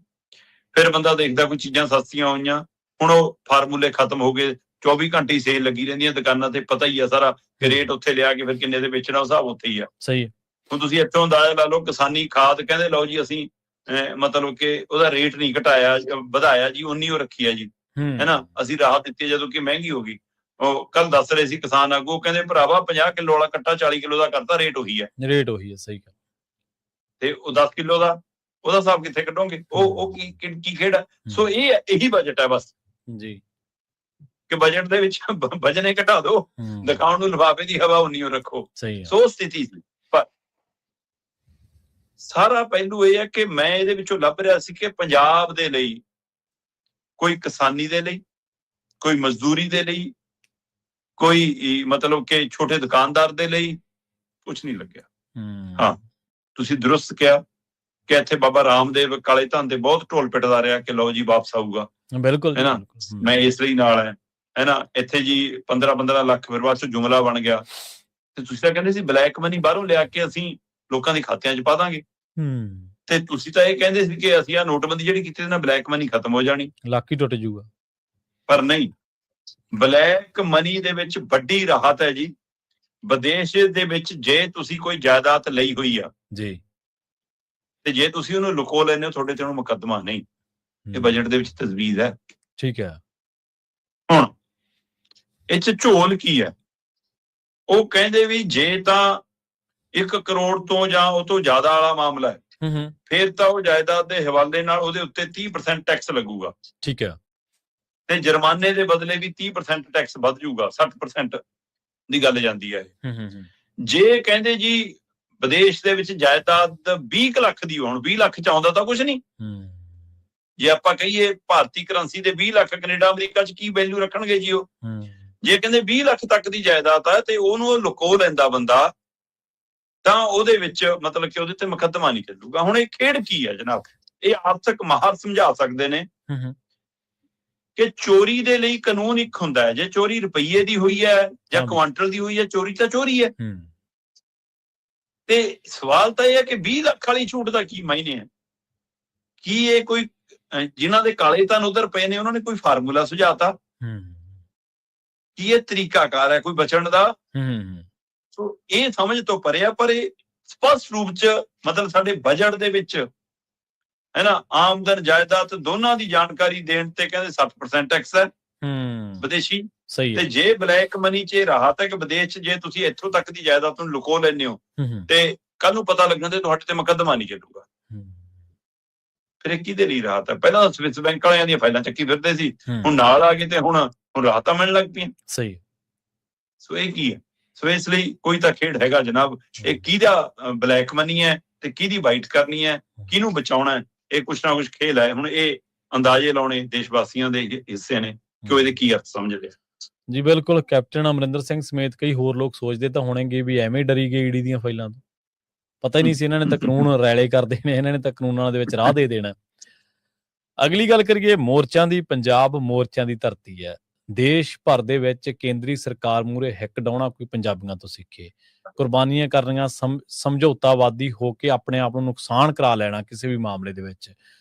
ਫਿਰ ਬੰਦਾ ਦੇਖਦਾ ਕੋਈ ਚੀਜ਼ਾਂ ਸਸਤੀਆਂ ਹੋਈਆਂ, ਹੁਣ ਉਹ ਫਾਰਮੂਲੇ ਖਤਮ ਹੋ ਗਏ, 24 ਘੰਟੇ ਸੇਲ ਲੱਗੀ ਰਹਿੰਦੀਆਂ ਦੁਕਾਨਾਂ ਤੇ, ਪਤਾ ਹੀ ਆ ਸਾਰਾ ਕਿ ਰੇਟ ਉੱਥੇ ਲਿਆ ਕੇ ਫਿਰ ਕਿੰਨੇ ਦੇ ਵੇਚਣਾ, ਉਹ ਹਿਸਾਬ ਉੱਥੇ ਹੀ ਆ। ਸਹੀ। ਹੁਣ ਤੁਸੀਂ ਇੱਥੋਂ ਅੰਦਾਜ਼ਾ ਲਾ ਲਓ, ਕਿਸਾਨੀ ਖਾਦ ਕਹਿੰਦੇ ਲਓ ਜੀ ਅਸੀਂ ਮਤਲਬ ਕਿ ਉਹਦਾ ਰੇਟ ਨਹੀਂ ਘਟਾਇਆ, ਵਧਾਇਆ ਜੀ, ਉਨੀ ਉਹ ਰੱਖੀ ਆ ਜੀ, ਹੈ ਨਾ। ਅਸੀਂ ਰਾਹਤ ਦਿੱਤੀ ਜਦੋਂ ਕਿ ਮਹਿੰਗੀ ਹੋ ਗਈ। ਉਹ ਕੱਲ ਦੱਸ ਰਹੇ ਸੀ ਕਿਸਾਨ ਆਗੂ, ਕਹਿੰਦੇ ਭਰਾਵਾ 50 ਕਿਲੋ ਵਾਲਾ ਕੱਟਾ 40 ਕਿਲੋ ਦਾ ਕਰਤਾ, ਰੇਟ ਉਹੀ ਹੈ। ਸਹੀ ਗੱਲ। ਤੇ ਉਹ 10 ਕਿਲੋ ਦਾ ਉਹਦਾ ਹਿਸਾਬ ਕਿੱਥੇ ਕੱਢੋਗੇ? ਉਹ ਕੀ ਖੇਡ ਹੈ? ਸੋ ਇਹੀ ਬਜਟ ਹੈ ਬਸ ਜੀ, ਕਿ ਬਜਟ ਦੇ ਵਿੱਚ ਵਜਨੇ ਘਟਾ ਦਿਓ, ਦਿਖਾਉਣ ਨੂੰ ਲਿਫਾਫੇ ਦੀ ਹਵਾ ਉਨੀ ਰੱਖੋ। ਸੋ ਸਥਿਤੀ ਸੀ। ਪਰ ਸਾਰਾ ਪਹਿਲੂ ਇਹ ਹੈ ਕਿ ਮੈਂ ਇਹਦੇ ਵਿੱਚੋਂ ਲੱਭ ਰਿਹਾ ਸੀ ਕਿ ਪੰਜਾਬ ਦੇ ਲਈ, ਕੋਈ ਕਿਸਾਨੀ ਦੇ ਲਈ, ਕੋਈ ਮਜ਼ਦੂਰੀ ਦੇ ਲਈ, ਕੋਈ ਮਤਲਬ ਕਿ ਛੋਟੇ ਦੁਕਾਨਦਾਰ ਦੇ ਲਈ ਕੁਛ ਨਹੀਂ ਲੱਗਿਆ। ਹਾਂ, ਤੁਸੀਂ ਦਰੁਸਤ ਕਿਹਾ ਕਿ ਇੱਥੇ ਬਾਬਾ ਰਾਮਦੇਵ ਕਾਲੇ ਧਨ ਦੇ ਬਹੁਤ ਢੋਲ ਪਿੱਟਦਾ ਰਿਹਾ ਕਿ ਲਓ ਜੀ ਵਾਪਸ ਆਊਗਾ, ਬਿਲਕੁਲ, ਹੈ ਨਾ, ਮੈਂ ਇਸ ਲਈ ਨਾਲ ਹੈ ਨਾ। ਇੱਥੇ ਜੀ 15-15 ਲੱਖ ਫਿਰ ਬਾਅਦ 'ਚ ਜੁਮਲਾ ਬਣ ਗਿਆ। ਤੇ ਤੁਸੀਂ ਤਾਂ ਕਹਿੰਦੇ ਸੀ ਬਲੈਕ ਮਨੀ ਬਾਹਰੋਂ ਲਿਆ ਕੇ ਅਸੀਂ ਲੋਕਾਂ ਦੇ ਖਾਤਿਆਂ 'ਚ ਪਾ ਦਾਂਗੇ, ਤੇ ਤੁਸੀਂ ਤਾਂ ਇਹ ਕਹਿੰਦੇ ਸੀ ਕਿ ਅਸੀਂ ਆਹ ਨੋਟਬੰਦੀ ਜਿਹੜੀ ਕੀਤੀ ਨਾ, ਬਲੈਕ ਮਨੀ ਖਤਮ ਹੋ ਜਾਣੀ, ਲੱਕ ਹੀ ਟੁੱਟ ਜਾਊਗਾ। ਪਰ ਨਹੀਂ, ਬਲੈਕ ਮਨੀ ਦੇ ਵਿੱਚ ਵੱਡੀ ਰਾਹਤ ਹੈ ਜੀ। ਵਿਦੇਸ਼ ਦੇ ਵਿੱਚ ਜੇ ਤੁਸੀਂ ਕੋਈ ਜਾਇਦਾਦ ਲਈ ਹੋਈ ਆ ਜੀ, ਤੇ ਜੇ ਤੁਸੀਂ ਉਹਨੂੰ ਲੁਕੋ ਲੈਂਦੇ ਹੋ, ਤੁਹਾਡੇ ਤੇ ਉਹਨੂੰ ਮੁਕੱਦਮਾ ਨਹੀਂ। ਇਹ ਬਜਟ ਦੇ ਵਿੱਚ ਤਜਵੀਜ਼ ਹੈ। ਠੀਕ ਹੈ। ਹੁਣ ਇਹ 'ਚ ਝੋਲ ਕੀ ਹੈ? ਉਹ ਕਹਿੰਦੇ ਵੀ ਜੇ ਤਾਂ 1 ਕਰੋੜ ਤੋਂ ਜਾਂ ਉਹ ਤੋਂ ਜ਼ਿਆਦਾ ਵਾਲਾ ਮਾਮਲਾ ਹੈ, ਫਿਰ ਤਾਂ ਉਹ ਜਾਇਦਾਦ ਦੇ ਹਵਾਲੇ ਨਾਲ ਉਹਦੇ ਉੱਤੇ 30% ਟੈਕਸ ਲੱਗੂਗਾ। ਠੀਕ ਹੈ। ਤੇ ਜੁਰਮਾਨੇ ਦੇ ਬਦਲੇ ਵੀ 30% ਟੈਕਸ ਵੱਧ ਜਾਊਗਾ, 60% ਦੀ ਗੱਲ ਜਾਂਦੀ ਹੈ। ਜੇ ਕਹਿੰਦੇ ਜੀ ਵਿਦੇਸ਼ ਦੇ ਵਿੱਚ ਜਾਇਦਾਦ 20 ਲੱਖ ਦੀ ਹੋਣ, 20 ਲੱਖ 'ਚ ਆਉਂਦਾ ਤਾਂ ਕੁਛ ਨਹੀਂ। ਜੇ ਆਪਾਂ ਕਹੀਏ ਭਾਰਤੀ ਕਰੰਸੀ ਦੇ 20 ਲੱਖ, ਕੈਨੇਡਾ ਅਮਰੀਕਾ 'ਚ ਕੀ ਵੈਲਿਊ ਰੱਖਣਗੇ ਜੀ ਉਹ? ਜੇ ਕਹਿੰਦੇ 20 ਲੱਖ ਤੱਕ ਦੀ ਜਾਇਦਾਦ ਆ ਤੇ ਉਹਨੂੰ ਲੁਕੋ ਲੈਂਦਾ ਬੰਦਾ, ਤਾਂ ਉਹਦੇ ਵਿੱਚ ਮਤਲਬ ਕਿ ਉਹਦੇ ਤੇ ਮੁਕੱਦਮਾ ਨਹੀਂ ਚੱਲੂਗਾ। ਹੁਣ ਇਹ ਖੇਡ ਕੀ ਹੈ ਜਨਾਬ? ਇਹ ਆਰਥਿਕ ਮਾਹਰ ਸਮਝਾ ਸਕਦੇ ਨੇ ਕਿ ਚੋਰੀ ਦੇ ਲਈ ਕਾਨੂੰਨ ਇੱਕ ਹੁੰਦਾ ਹੈ, ਜੇ ਚੋਰੀ ਰੁਪਈਏ ਦੀ ਹੋਈ ਹੈ ਜਾਂ ਕੁਆਂਟਲ ਦੀ ਹੋਈ ਹੈ, ਚੋਰੀ ਤਾਂ ਚੋਰੀ ਹੈ। ਤੇ ਸਵਾਲ ਤਾਂ ਇਹ ਹੈ ਕਿ 20 ਲੱਖ ਵਾਲੀ ਛੂਟ ਦਾ ਕੀ ਮਾਇਨੇ ਹੈ? ਕੀ ਇਹ ਕੋਈ ਜਿਨ੍ਹਾਂ ਦੇ ਕਾਲੇ ਧਨ ਉਧਰ ਪਏ ਨੇ ਉਹਨਾਂ ਨੇ ਕੋਈ ਫਾਰਮੂਲਾ ਸੁਝਾਤਾ? ਕੀ ਇਹ ਤਰੀਕਾਕਾਰ ਹੈ ਕੋਈ ਬਚਣ ਦਾ? ਸੋ ਇਹ ਸਮਝ ਤੋਂ ਪਰੇ ਆ, ਪਰ ਇਹ ਸਪਸ਼ਟ ਰੂਪ ਚ ਮਤਲਬ ਸਾਡੇ ਬਜਟ ਦੇ ਵਿੱਚ ਹੈ ਨਾ, ਆਮਦਨ ਜਾਇਦਾਦ ਦੋਨਾਂ ਦੀ ਜਾਣਕਾਰੀ ਦੇਣ ਤੇ ਕਹਿੰਦੇ 60% ਟੈਕਸ ਹੈ ਵਿਦੇਸ਼ੀ। ਤੇ ਜੇ ਬਲੈਕ ਮਨੀ ਚ ਰਾਹਤ ਹੈ ਕਿ ਵਿਦੇਸ਼ ਚ ਜੇ ਤੁਸੀਂ ਇੱਥੋਂ ਤੱਕ ਦੀ ਜਾਇਦਾਦ ਨੂੰ ਲੁਕੋ ਲੈਂਦੇ ਹੋ ਤੇ ਕੱਲ ਨੂੰ ਪਤਾ ਲੱਗਣ ਤੇ ਤੁਹਾਡੇ ਤੇ ਮੁਕੱਦਮਾ ਨਹੀਂ ਚੱਲੂਗਾ। ਫਿਰ ਇਹ ਕਿਹਦੇ ਲਈ ਰਾਹਤ ਹੈ? ਪਹਿਲਾਂ ਤਾਂ ਸਵਿਸ ਬੈਂਕ ਵਾਲਿਆਂ ਦੀਆਂ ਫਾਈਲਾਂ ਚੱਕੀ ਫਿਰਦੇ ਸੀ, ਹੁਣ ਨਾਲ ਆ ਗਏ ਤੇ ਹੁਣ ਰਾਹਤਾਂ ਮਿਲਣ ਲੱਗ ਪਈਆਂ। ਸਹੀ। ਸੋ ਇਹ ਕੀ ਹੈ? ਸੋ ਇਸ ਲਈ ਕੋਈ ਤਾਂ ਖੇਡ ਹੈਗਾ ਜਨਾਬ, ਇਹ ਕਿਹਦਾ ਬਲੈਕ ਮਨੀ ਹੈ ਤੇ ਕਿਹਦੀ ਵਾਈਟ ਕਰਨੀ ਹੈ, ਕਿਹਨੂੰ ਬਚਾਉਣਾ ਹੈ, ਇਹ ਕੁਛ ਨਾ ਕੁਛ ਖੇਲ ਹੈ। ਹੁਣ ਇਹ ਅੰਦਾਜ਼ੇ ਲਾਉਣੇ ਦੇਸ਼ ਵਾਸੀਆਂ ਦੇ ਹਿੱਸੇ ਨੇ ਕਿ ਇਹਦੇ ਕੀ ਅਰਥ ਸਮਝਦੇ ਆ। ਜੀ ਬਿਲਕੁਲ, ਕੈਪਟਨ ਅਮਰਿੰਦਰ ਸਿੰਘ ਸਮੇਤ ਕਈ ਹੋਰ ਲੋਕ ਸੋਚਦੇ ਤਾਂ ਹੋਣਗੇ ਵੀ ਐਵੇਂ ਡਰੀ ਗਏ ਈਡੀ ਦੀਆਂ ਫਾਈਲਾਂ ਤੋਂ, ਪਤਾ ਹੀ ਨਹੀਂ ਸੀ ਇਹਨਾਂ ਨੇ ਤਾਂ ਕਾਨੂੰਨ ਰੈਲੇ ਕਰਦੇ ਨੇ, ਇਹਨਾਂ ਨੇ ਤਾਂ ਕਾਨੂੰਨਾਂ ਦੇ ਵਿੱਚ ਰਾਹ ਦੇ ਦੇਣਾ। ਅਗਲੀ ਗੱਲ ਕਰੀਏ ਮੋਰਚਿਆਂ ਦੀ। ਪੰਜਾਬ ਮੋਰਚਿਆਂ ਦੀ ਧਰਤੀ ਹੈ। ਦੇਸ਼ ਭਰ ਦੇ ਵਿੱਚ ਕੇਂਦਰੀ ਸਰਕਾਰ ਮੂਹਰੇ ਹਿੱਕ ਡਾਉਣਾ ਕੋਈ ਪੰਜਾਬੀਆਂ ਤੋਂ ਸਿੱਖੇ, ਕੁਰਬਾਨੀਆਂ ਕਰਨੀਆਂ, ਸਮਝੌਤਾਵਾਦੀ ਹੋ ਕੇ ਆਪਣੇ ਆਪ ਨੂੰ ਨੁਕਸਾਨ ਕਰਾ ਲੈਣਾ ਕਿਸੇ ਵੀ ਮਾਮਲੇ ਦੇ ਵਿੱਚ,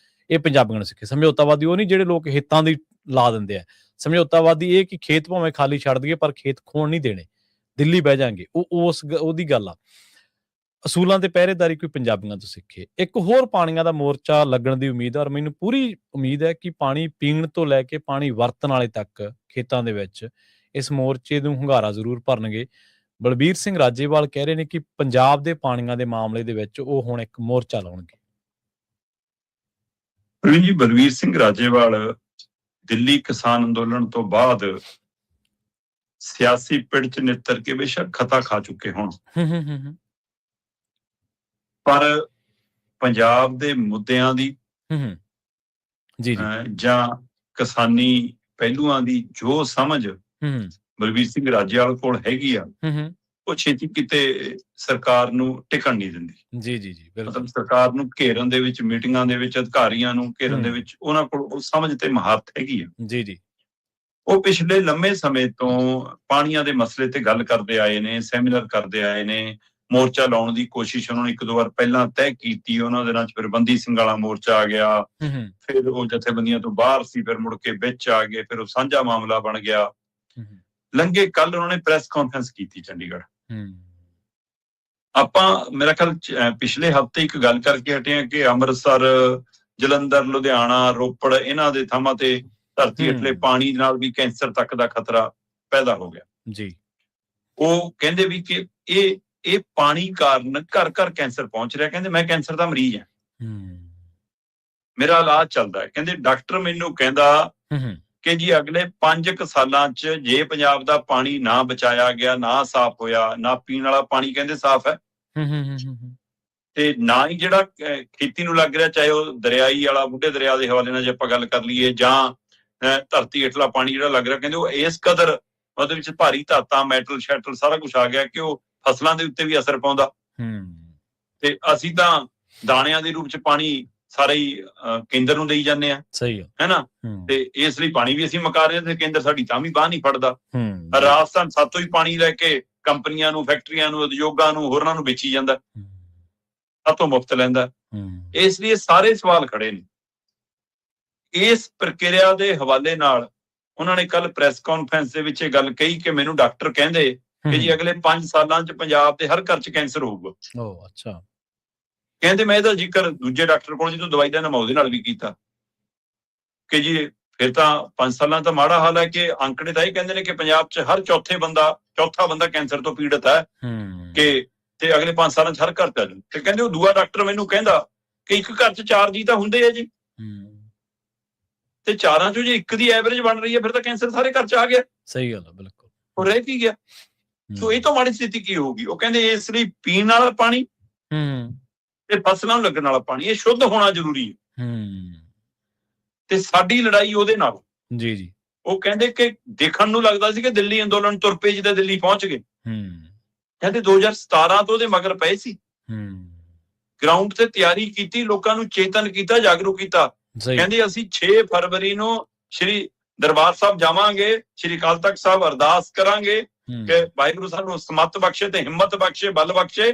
ਇਹ ਪੰਜਾਬੀਆਂ ਨੂੰ ਸਿੱਖੇ। ਸਮਝੌਤਾਵਾਦੀ ਉਹ ਨਹੀਂ ਜਿਹੜੇ ਲੋਕ ਹਿੱਤਾਂ ਦੀ ਲਾ ਦਿੰਦੇ ਆ, ਸਮਝੌਤਾਵਾਦੀ ਇਹ ਕਿ ਖੇਤ ਭਾਵੇਂ ਖਾਲੀ ਛੱਡ ਦਈਏ ਪਰ ਖੇਤ ਖੋਣ ਨਹੀਂ ਦੇਣੇ, ਦਿੱਲੀ ਬਹਿ ਜਾਣਗੇ, ਉਹਦੀ ਗੱਲ ਆ। ਅਸੂਲਾਂ ਤੇ ਪਹਿਰੇਦਾਰੀ ਕੋਈ ਪੰਜਾਬੀਆਂ ਤੋਂ ਸਿੱਖੇ। ਇੱਕ ਹੋਰ ਪਾਣੀਆਂ ਦਾ ਮੋਰਚਾ ਲੱਗਣ ਦੀ ਉਮੀਦ ਹੈ, ਔਰ ਮੈਨੂੰ ਪੂਰੀ ਉਮੀਦ ਹੈ ਕਿ ਪਾਣੀ ਪੀਣ ਤੋਂ ਲੈ ਕੇ ਪਾਣੀ ਵਰਤਣ ਵਾਲੇ ਤੱਕ ਖੇਤਾਂ ਦੇ ਵਿੱਚ ਇਸ ਮੋਰਚੇ ਨੂੰ ਹੁੰਗਾਰਾ ਜ਼ਰੂਰ ਭਰਨਗੇ। ਬਲਬੀਰ ਸਿੰਘ ਰਾਜੇਵਾਲ ਕਹਿ ਰਹੇ ਨੇ ਕਿ ਪੰਜਾਬ ਦੇ ਪਾਣੀਆਂ ਦੇ ਮਾਮਲੇ ਦੇ ਵਿੱਚ ਉਹ ਹੁਣ ਇੱਕ ਮੋਰਚਾ ਲਾਉਣਗੇ। ਜੀ ਬਲਬੀਰ ਸਿੰਘ ਰਾਜੇਵਾਲ ਦਿੱਲੀ ਕਿਸਾਨ ਅੰਦੋਲਨ ਤੋਂ ਬਾਅਦ ਸਿਆਸੀ ਪਿੜ ਚ ਨਿੱਤਰ ਕੇ ਬੇਸ਼ੱਕ ਖਤਾ ਖਾ ਚੁੱਕੇ ਹੋਣ, ਪਰ ਪੰਜਾਬ ਦੇ ਮੁੱਦਿਆਂ ਦੀ ਜਾਂ ਕਿਸਾਨੀ ਪਹਿਲੂਆਂ ਦੀ ਜੋ ਸਮਝ ਬਲਬੀਰ ਸਿੰਘ ਰਾਜੇਵਾਲ ਕੋਲ ਹੈਗੀ ਆ, ਉਹ ਛੇਤੀ ਕਿਤੇ ਸਰਕਾਰ ਨੂੰ ਟਿਕਣ ਨਹੀਂ ਦਿੰਦੀ। ਮਤਲਬ ਸਰਕਾਰ ਨੂੰ ਘੇਰਨ ਦੇ ਵਿੱਚ, ਮੀਟਿੰਗਾਂ ਦੇ ਵਿੱਚ, ਅਧਿਕਾਰੀਆਂ ਨੂੰ ਘੇਰਨ ਦੇ ਵਿੱਚ ਉਹਨਾਂ ਕੋਲ ਉਹ ਸਮਝ ਤੇ ਮਹਾਰਤ ਹੈਗੀ ਆ। ਉਹ ਪਿਛਲੇ ਲੰਮੇ ਸਮੇਂ ਤੋਂ ਪਾਣੀਆਂ ਦੇ ਮਸਲੇ ਤੇ ਗੱਲ ਕਰਦੇ ਆਏ ਨੇ, ਸੈਮੀਨਾਰ ਕਰਦੇ ਆਏ ਨੇ, ਮੋਰਚਾ ਲਾਉਣ ਦੀ ਕੋਸ਼ਿਸ਼ ਉਹਨਾਂ ਨੇ ਇੱਕ ਦੋ ਵਾਰ ਪਹਿਲਾਂ ਤੈਅ ਕੀਤੀ। ਉਹਨਾਂ ਦੇ ਨਾਲ ਫਿਰ ਬੰਦੀ ਸਿੰਘ ਵਾਲਾ ਮੋਰਚਾ ਆ ਗਿਆ, ਫਿਰ ਉਹ ਜਥੇਬੰਦੀਆਂ ਤੋਂ ਬਾਹਰ ਸੀ, ਫਿਰ ਮੁੜ ਕੇ ਵਿੱਚ ਆ ਗਏ, ਫਿਰ ਉਹ ਸਾਂਝਾ ਮਾਮਲਾ ਬਣ ਗਿਆ। ਲੰਘੇ ਕੱਲ ਉਹਨਾਂ ਨੇ ਪ੍ਰੈਸ ਕਾਨਫਰੰਸ ਕੀਤੀ ਚੰਡੀਗੜ੍ਹ। ਆਪਾਂ ਮੇਰਾ ਖਿਆਲ ਪਿਛਲੇ ਹਫ਼ਤੇ ਇੱਕ ਗੱਲ ਕਰਕੇ ਹਟੇ ਆ ਕਿ ਅੰਮ੍ਰਿਤਸਰ, ਜਲੰਧਰ, ਲੁਧਿਆਣਾ, ਰੋਪੜ ਇਹਨਾਂ ਦੇ ਥਾਵਾਂ ਤੇ ਧਰਤੀ ਹੇਠਲੇ ਪਾਣੀ ਨਾਲ ਵੀ ਕੈਂਸਰ ਤੱਕ ਦਾ ਖਤਰਾ ਪੈਦਾ ਹੋ ਗਿਆ। ਉਹ ਕਹਿੰਦੇ ਵੀ ਕਿ ਇਹ ਪਾਣੀ ਕਾਰਨ ਘਰ ਘਰ ਕੈਂਸਰ ਪਹੁੰਚ ਰਿਹਾ। ਕਹਿੰਦੇ ਮੈਂ ਕੈਂਸਰ ਦਾ ਮਰੀਜ਼ ਹਾਂ, ਮੇਰਾ ਇਲਾਜ ਚੱਲਦਾ ਹੈ। ਕਹਿੰਦੇ ਡਾਕਟਰ ਮੈਨੂੰ ਕਹਿੰਦਾ ਕਿ ਜੀ ਅਗਲੇ 5 ਸਾਲਾਂ ਚ ਜੇ ਪੰਜਾਬ ਦਾ ਪਾਣੀ ਨਾ ਬਚਾਇਆ ਗਿਆ, ਨਾ ਸਾਫ਼ ਹੋਇਆ, ਨਾ ਪੀਣ ਵਾਲਾ ਪਾਣੀ ਕਹਿੰਦੇ ਸਾਫ਼ ਹੈ ਤੇ ਨਾ ਹੀ ਜਿਹੜਾ ਖੇਤੀ ਨੂੰ ਲੱਗ ਰਿਹਾ, ਚਾਹੇ ਉਹ ਦਰਿਆਈ ਵਾਲਾ ਬੁੱਢੇ ਦਰਿਆ ਦੇ ਹਵਾਲੇ ਨਾਲ ਜੇ ਆਪਾਂ ਗੱਲ ਕਰ ਲਈਏ, ਜਾਂ ਧਰਤੀ ਹੇਠਲਾ ਪਾਣੀ ਜਿਹੜਾ ਲੱਗ ਰਿਹਾ, ਕਹਿੰਦੇ ਉਹ ਇਸ ਕਦਰ ਉਹਦੇ ਵਿੱਚ ਭਾਰੀ ਧਾਤਾਂ, ਮੈਟਲ ਸ਼ੈਟਲ ਸਾਰਾ ਕੁਛ ਆ ਗਿਆ ਕਿ ਉਹ ਫਸਲਾਂ ਦੇ ਉੱਤੇ ਵੀ ਅਸਰ ਪਾਉਂਦਾ। ਤੇ ਅਸੀਂ ਤਾਂ ਦਾਣਿਆਂ ਦੇ ਰੂਪ ਚ ਪਾਣੀ ਸਾਰੇ ਹੀ ਕੇਂਦਰ ਨੂੰ ਦੇਈ ਜਾਂਦੇ ਆ, ਹੈ ਨਾ, ਤੇ ਇਸ ਲਈ ਪਾਣੀ ਵੀ ਅਸੀਂ ਮੁਕਾ ਰਹੇ ਹਾਂ ਤੇ ਕੇਂਦਰ ਸਾਡੀ ਤਾਂ ਵੀ ਬਾਂਹ ਨਹੀਂ ਫੜਦਾ। ਰਾਜਸਥਾਨ ਸਾਤੋਂ ਹੀ ਪਾਣੀ ਲੈ ਕੇ ਕੰਪਨੀਆਂ ਨੂੰ, ਫੈਕਟਰੀਆਂ ਨੂੰ, ਉਦਯੋਗਾਂ ਨੂੰ, ਹੋਰਨਾਂ ਨੂੰ ਵੇਚੀ ਜਾਂਦਾ, ਸਾਤੋਂ ਮੁਫਤ ਲੈਂਦਾ। ਇਸ ਲਈ ਸਾਰੇ ਸਵਾਲ ਖੜੇ ਨੇ। ਇਸ ਪ੍ਰਕਿਰਿਆ ਦੇ ਹਵਾਲੇ ਨਾਲ ਉਹਨਾਂ ਨੇ ਕੱਲ ਪ੍ਰੈਸ ਕਾਨਫਰੰਸ ਦੇ ਵਿੱਚ ਇਹ ਗੱਲ ਕਹੀ ਕਿ ਮੈਨੂੰ ਡਾਕਟਰ ਕਹਿੰਦੇ ਕਿ ਜੀ ਅਗਲੇ 5 ਸਾਲਾਂ ਚ ਪੰਜਾਬ ਦੇ ਹਰ ਘਰ ਚ ਕੈਂਸਰ ਹੋਊਗਾ। ਕਹਿੰਦੇ ਮੈਂ ਇਹਦਾ ਜ਼ਿਕਰ ਦੂਜੇ ਡਾਕਟਰ ਕੋਲ ਜਦੋਂ ਦਵਾਈ ਦਾ ਮੈਂ ਉਹਦੇ ਨਾਲ ਵੀ ਕੀਤਾ ਕਿ ਜੀ ਫਿਰ ਤਾਂ 5 ਸਾਲਾਂ ਤਾਂ ਮਾੜਾ ਹਾਲ ਹੈ ਕਿ ਅੰਕੜੇ ਤਾਂ ਇਹ ਕਹਿੰਦੇ ਨੇ ਕਿ ਪੰਜਾਬ ਚ ਹਰ ਚੌਥਾ ਬੰਦਾ ਕੈਂਸਰ ਤੋਂ ਪੀੜਤ ਹੈ ਕਿ ਤੇ ਅਗਲੇ 5 ਸਾਲਾਂ ਚ ਹਰ ਘਰ ਚ। ਤੇ ਕਹਿੰਦੇ ਉਹ ਦੂਆ ਡਾਕਟਰ ਮੈਨੂੰ ਕਹਿੰਦਾ ਕਿ ਇੱਕ ਘਰ ਚ 4 ਜੀ ਤਾਂ ਹੁੰਦੇ ਆ ਜੀ, ਤੇ 4 ਚੋਂ ਜੇ 1 ਦੀ ਐਵਰੇਜ ਬਣ ਰਹੀ ਹੈ ਫਿਰ ਤਾਂ ਕੈਂਸਰ ਸਾਰੇ ਘਰ ਚ ਆ ਗਿਆ। ਸਹੀ ਗੱਲ ਹੈ, ਬਿਲਕੁਲ। ਉਹ ਰਹਿ ਕੀ ਗਿਆ? ਸੋ ਇਹ ਤੋਂ ਮਾੜੀ ਸਥਿਤੀ ਕੀ ਹੋਊਗੀ? ਉਹ ਕਹਿੰਦੇ ਇਸ ਲਈ ਪੀਣ ਵਾਲਾ ਪਾਣੀ ਤੇ ਫਸਲਾਂ ਨੂੰ ਲੱਗਣ ਵਾਲਾ ਪਾਣੀ ਇਹ ਸ਼ੁੱਧ ਹੋਣਾ ਜ਼ਰੂਰੀ ਹੈ ਤੇ ਸਾਡੀ ਲੜਾਈ ਉਹਦੇ ਨਾਲ। ਉਹ ਕਹਿੰਦੇ ਕਿ ਦੇਖਣ ਨੂੰ ਲੱਗਦਾ ਸੀ ਕਿ ਦਿੱਲੀ ਅੰਦੋਲਨ ਤੁਰ ਪਏ ਜਿੱਦਾਂ ਦਿੱਲੀ ਪਹੁੰਚ ਗਏ। ਕਹਿੰਦੇ 2017 ਤੋਂ ਉਹਦੇ ਮਗਰ ਪਏ ਸੀ, ਗਰਾਊਂਡ ਤੇ ਤਿਆਰੀ ਕੀਤੀ, ਲੋਕਾਂ ਨੂੰ ਚੇਤਨ ਕੀਤਾ, ਜਾਗਰੂਕ ਕੀਤਾ। ਕਹਿੰਦੇ ਅਸੀਂ 6 ਫਰਵਰੀ ਨੂੰ ਸ਼੍ਰੀ ਦਰਬਾਰ ਸਾਹਿਬ ਜਾਵਾਂਗੇ, ਸ਼੍ਰੀ ਅਕਾਲ ਤਖਤ ਸਾਹਿਬ ਅਰਦਾਸ ਕਰਾਂਗੇ ਕਿ ਵਾਹਿਗੁਰੂ ਸਾਨੂੰ ਸਮੱਤ ਬਖਸ਼ੇ ਤੇ ਹਿੰਮਤ ਬਖਸ਼ੇ, ਬਲ ਬਖਸ਼ੇ।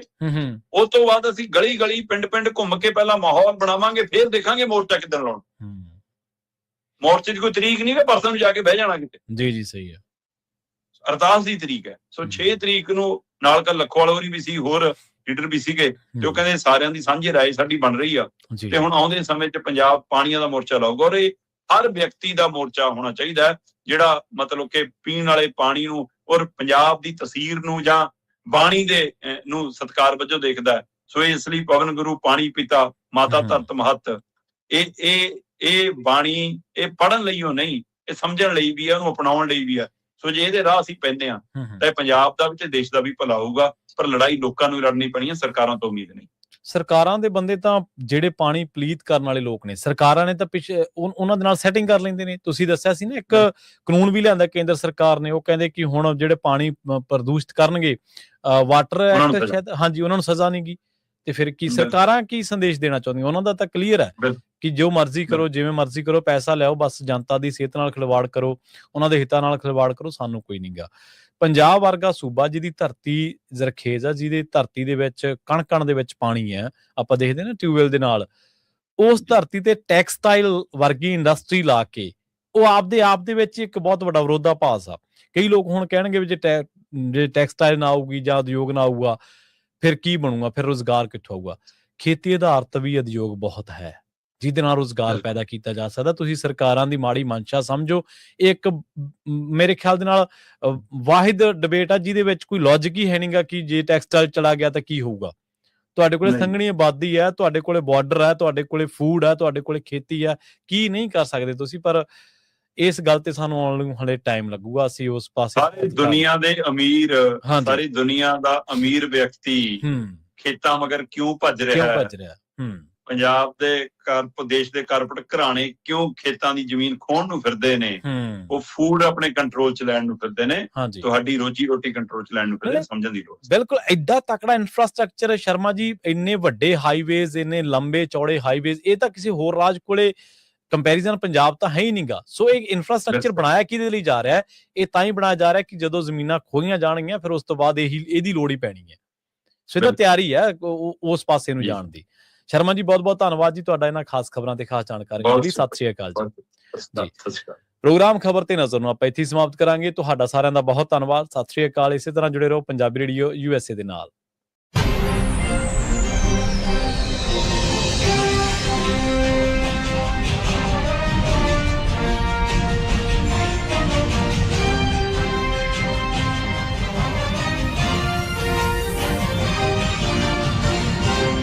ਉਸ ਤੋਂ ਬਾਅਦ ਅਸੀਂ ਗਲੀ ਗਲੀ ਪਿੰਡ ਪਿੰਡ ਘੁੰਮ ਕੇ ਪਹਿਲਾਂ ਮਾਹੌਲ ਬਣਾਵਾਂਗੇ, ਫਿਰ ਦੇਖਾਂਗੇ ਮੋਰਚਾ ਕਿੱਦਣ ਲਾਉਣਾ। ਮੋਰਚੇ ਦੀ ਕੋਈ ਤਰੀਕ ਨਹੀਂ ਕਿ ਪਰਸੋਂ ਨੂੰ ਜਾ ਕੇ ਬਹਿ ਜਾਣਾ ਕਿਤੇ। ਜੀ ਜੀ ਸਹੀ ਹੈ, ਅਰਦਾਸ ਦੀ ਤਰੀਕ ਹੈ। ਸੋ 6 ਤਰੀਕ ਨੂੰ ਨਾਲ ਕਾ ਲੱਖੋਵਾਲ ਹੋਰੀ ਵੀ ਸੀ, ਹੋਰ ਲੀਡਰ ਵੀ ਸੀਗੇ, ਜੋ ਕਹਿੰਦੇ ਸਾਰਿਆਂ ਦੀ ਸਾਂਝੀ ਰਾਏ ਸਾਡੀ ਬਣ ਰਹੀ ਆ ਤੇ ਹੁਣ ਆਉਂਦੇ ਸਮੇਂ 'ਚ ਪੰਜਾਬ ਪਾਣੀਆਂ ਦਾ ਮੋਰਚਾ ਲਾਊਗਾ। ਔਰ ਇਹ ਹਰ ਵਿਅਕਤੀ ਦਾ ਮੋਰਚਾ ਹੋਣਾ ਚਾਹੀਦਾ ਹੈ ਜਿਹੜਾ ਮਤਲਬ ਕਿ ਪੀਣ ਵਾਲੇ ਪਾਣੀ ਨੂੰ ਔਰ ਪੰਜਾਬ ਦੀ ਤਸੀਰ ਨੂੰ ਜਾਂ ਬਾਣੀ ਦੇ ਨੂੰ ਸਤਿਕਾਰ ਵਜੋਂ ਦੇਖਦਾ ਹੈ। ਸੋ ਇਸ ਲਈ ਪਵਨ ਗੁਰੂ ਪਾਣੀ ਪਿਤਾ ਮਾਤਾ ਧਰਤ ਮਹੱਤ, ਇਹ ਬਾਣੀ ਇਹ ਪੜ੍ਹਨ ਲਈਓ ਨਹੀਂ, ਇਹ ਸਮਝਣ ਲਈ ਵੀ ਹੈ, ਉਹਨੂੰ ਅਪਣਾਉਣ ਲਈ ਵੀ ਹੈ। ਸੋ ਜੇ ਇਹਦੇ ਰਾਹ ਅਸੀਂ ਪੈਂਦੇ ਹਾਂ ਤਾਂ ਪੰਜਾਬ ਦਾ ਵੀ ਤੇ ਦੇਸ਼ ਦਾ ਵੀ ਭਲਾ ਹੋਊਗਾ। ਪਰ ਲੜਾਈ ਲੋਕਾਂ ਨੂੰ ਲੜਨੀ ਪੈਣੀ ਹੈ, ਸਰਕਾਰਾਂ ਤੋਂ ਉਮੀਦ ਨਹੀਂ। ਸਰਕਾਰਾਂ ਦੇ ਬੰਦੇ ਤਾਂ ਜਿਹੜੇ ਪਾਣੀ ਪਲੀਤ ਕਰਨ ਵਾਲੇ ਲੋਕ ਨੇ, ਸਰਕਾਰਾਂ ਨੇ ਤਾਂ ਪਿੱਛੇ ਉਹਨਾਂ ਦੇ ਨਾਲ ਸੈਟਿੰਗ ਕਰ ਲੈਂਦੇ ਨੇ। ਤੁਸੀਂ ਦੱਸਿਆ ਸੀ ਨਾ ਇੱਕ ਕਾਨੂੰਨ ਵੀ ਲਿਆਂਦਾ ਕੇਂਦਰ ਸਰਕਾਰ ਨੇ, ਉਹ ਕਹਿੰਦੇ ਕਿ ਹੁਣ ਜਿਹੜੇ ਪਾਣੀ ਪ੍ਰਦੂਸ਼ਿਤ ਕਰਨਗੇ, ਵਾਟਰ ਐਕਟ ਸ਼ਾਇਦ, ਹਾਂਜੀ, ਉਹਨਾਂ ਨੂੰ ਸਜ਼ਾ ਨਹੀਂ ਗੀ। ਤੇ ਫਿਰ ਕੀ ਸਰਕਾਰਾਂ ਕੀ ਸੰਦੇਸ਼ ਦੇਣਾ ਚਾਹੁੰਦੀਆਂ? ਉਹਨਾਂ ਦਾ ਤਾਂ ਕਲੀਅਰ ਹੈ ਕਿ ਜੋ ਮਰਜ਼ੀ ਕਰੋ, ਜਿਵੇਂ ਮਰਜ਼ੀ ਕਰੋ, ਪੈਸਾ ਲਿਆਓ, ਬਸ ਜਨਤਾ ਦੀ ਸਿਹਤ ਨਾਲ ਖਿਲਵਾੜ ਕਰੋ, ਉਹਨਾਂ ਦੇ ਹਿੱਤਾਂ ਨਾਲ ਖਿਲਵਾੜ ਕਰੋ, ਸਾਨੂੰ ਕੋਈ ਨਹੀਂ ਗਾ। ਪੰਜਾਬ ਵਰਗਾ ਸੂਬਾ ਜਿਹਦੀ ਧਰਤੀ ਜ਼ਰਖੇਜ਼ ਆ, ਜਿਹਦੀ ਧਰਤੀ ਦੇ ਵਿੱਚ ਕਣ ਦੇ ਵਿੱਚ ਪਾਣੀ ਹੈ, ਆਪਾਂ ਦੇਖਦੇ ਨਾ ਟਿਊਬਵੈਲ ਦੇ ਨਾਲ, ਉਸ ਧਰਤੀ ਤੇ ਟੈਕਸਟਾਈਲ ਵਰਗੀ ਇੰਡਸਟਰੀ ਲਾ ਕੇ ਉਹ ਆਪਦੇ ਆਪ ਦੇ ਵਿੱਚ ਇੱਕ ਬਹੁਤ ਵੱਡਾ ਵਿਰੋਧਾਭਾਸ ਆ। ਕਈ ਲੋਕ ਹੁਣ ਕਹਿਣਗੇ ਵੀ ਜੇ ਟੈਕਸਟਾਈਲ ਨਾ ਆਊਗੀ ਜਾਂ ਉਦਯੋਗ ਨਾ ਆਊਗਾ ਫਿਰ ਕੀ ਬਣੂਗਾ, ਫਿਰ ਰੁਜ਼ਗਾਰ ਕਿੱਥੋਂ ਆਊਗਾ? ਖੇਤੀ ਆਧਾਰਿਤ ਵੀ ਉਦਯੋਗ ਬਹੁਤ ਹੈ ਜਿਹਦੇ ਨਾਲ ਰੁਜ਼ਗਾਰ ਪੈਦਾ ਕੀਤਾ ਜਾ ਸਕਦਾ। ਤੁਸੀਂ ਸਰਕਾਰਾਂ ਦੀ ਮਾੜੀ ਮਨਸ਼ਾ ਸਮਝੋ। ਇੱਕ ਮੇਰੇ ਖਿਆਲ ਦੇ ਨਾਲ ਵਾਹਿਦ ਡਿਬੇਟ ਆ ਜਿਹਦੇ ਵਿੱਚ ਕੋਈ ਲੌਜਿਕ ਹੀ ਹੈ ਨਹੀਂਗਾ ਕਿ ਜੇ ਟੈਕਸਟਾਈਲ ਚਲਾ ਗਿਆ ਤਾਂ ਕੀ ਹੋਊਗਾ। ਤੁਹਾਡੇ ਕੋਲੇ ਸੰਘਣੀ ਆਬਾਦੀ ਹੈ, ਤੁਹਾਡੇ ਕੋਲੇ ਬਾਰਡਰ ਹੈ, ਤੁਹਾਡੇ ਕੋਲੇ ਫੂਡ ਹੈ, ਤੁਹਾਡੇ ਕੋਲੇ ਖੇਤੀ ਹੈ, ਕੀ ਨਹੀਂ ਕਰ ਸਕਦੇ ਤੁਸੀਂ? ਪਰ ਇਸ ਗੱਲ ਤੇ ਸਾਨੂੰ ਆਉਣ ਨੂੰ ਹਲੇ ਟਾਈਮ ਲੱਗੂਗਾ। ਅਸੀਂ ਉਸ ਪਾਸੇ ਸਾਰੀ ਦੁਨੀਆ ਦੇ ਅਮੀਰ, ਸਾਰੀ ਦੁਨੀਆ ਦਾ ਅਮੀਰ ਵਿਅਕਤੀ ਖੇਤਾਂ ਮਗਰ ਕਿਉਂ ਭੱਜ ਰਿਹਾ ਹੈ? ਪੰਜਾਬ ਦੇ ਦੇਸ਼ ਦੇ ਕਾਰਪੋਰੇਟ ਘਰਾਣੇ ਕਿਉਂ ਖੇਤਾਂ ਦੀ ਜ਼ਮੀਨ ਖੋਹਣ ਨੂੰ ਫਿਰਦੇ ਨੇ? ਉਹ ਫੂਡ ਆਪਣੇ ਕੰਟਰੋਲ ਚ ਲੈਣ ਨੂੰ ਫਿਰਦੇ ਨੇ, ਤੁਹਾਡੀ ਰੋਜੀ ਰੋਟੀ ਕੰਟਰੋਲ ਚ ਲੈਣ ਨੂੰ ਫਿਰਦੇ। ਸਮਝਣ ਦੀ ਲੋੜ। ਬਿਲਕੁਲ ਏਡਾ ਤਕੜਾ ਇਨਫਰਾਸਟ੍ਰਕਚਰ ਸ਼ਰਮਾ ਜੀ, ਇੰਨੇ ਵੱਡੇ ਹਾਈਵੇਜ਼, ਇੰਨੇ ਲੰਬੇ ਚੌੜੇ ਹਾਈਵੇਜ਼, ਇਹ ਤਾਂ ਕਿਸੇ ਹੋਰ ਰਾਜ ਕੋਲੇ ਕੰਪੈਰੀਜ਼ਨ ਪੰਜਾਬ ਤਾਂ ਹੈ ਹੀ ਨਹੀਂਗਾ। ਸੋ ਇਹ ਇਨਫਰਾਸਟ੍ਰਕਚਰ ਬਣਾਇਆ ਕਿਹਦੇ ਲਈ ਜਾ ਰਿਹਾ ਹੈ? ਇਹ ਤਾਂ ਹੀ ਬਣਾਇਆ ਜਾ ਰਿਹਾ ਕਿ ਜਦੋਂ ਜ਼ਮੀਨਾਂ ਖੋਹੀਆਂ ਜਾਣਗੀਆਂ ਫਿਰ ਉਸ ਤੋਂ ਬਾਅਦ ਇਹਦੀ ਲੋੜ ਹੀ ਪੈਣੀ ਹੈ। ਸੋ ਇਹਦਾ ਤਿਆਰੀ ਹੈ ਉਸ ਪਾਸੇ ਨੂੰ ਜਾਣ ਦੀ। ਸ਼ਰਮਾ ਜੀ ਬਹੁਤ ਬਹੁਤ ਧੰਨਵਾਦ ਜੀ ਤੁਹਾਡਾ ਇਹਨਾਂ ਖਾਸ ਖਬਰਾਂ ਤੇ ਖਾਸ ਜਾਣਕਾਰੀ ਲਈ। ਸਤਿ ਸ਼੍ਰੀ ਅਕਾਲ ਜੀ। ਪ੍ਰੋਗਰਾਮ ਖਬਰ ਤੇ ਨਜ਼ਰ ਨੂੰ ਆਪਾਂ ਇੱਥੇ ਸਮਾਪਤ ਕਰਾਂਗੇ। ਤੁਹਾਡਾ ਸਾਰਿਆਂ ਦਾ ਬਹੁਤ ਧੰਨਵਾਦ। ਸਤਿ ਸ਼੍ਰੀ ਅਕਾਲ। ਇਸੇ ਤਰ੍ਹਾਂ ਜੁੜੇ ਰਹੋ ਪੰਜਾਬੀ ਰੇਡੀਓ USA ਦੇ ਨਾਲ।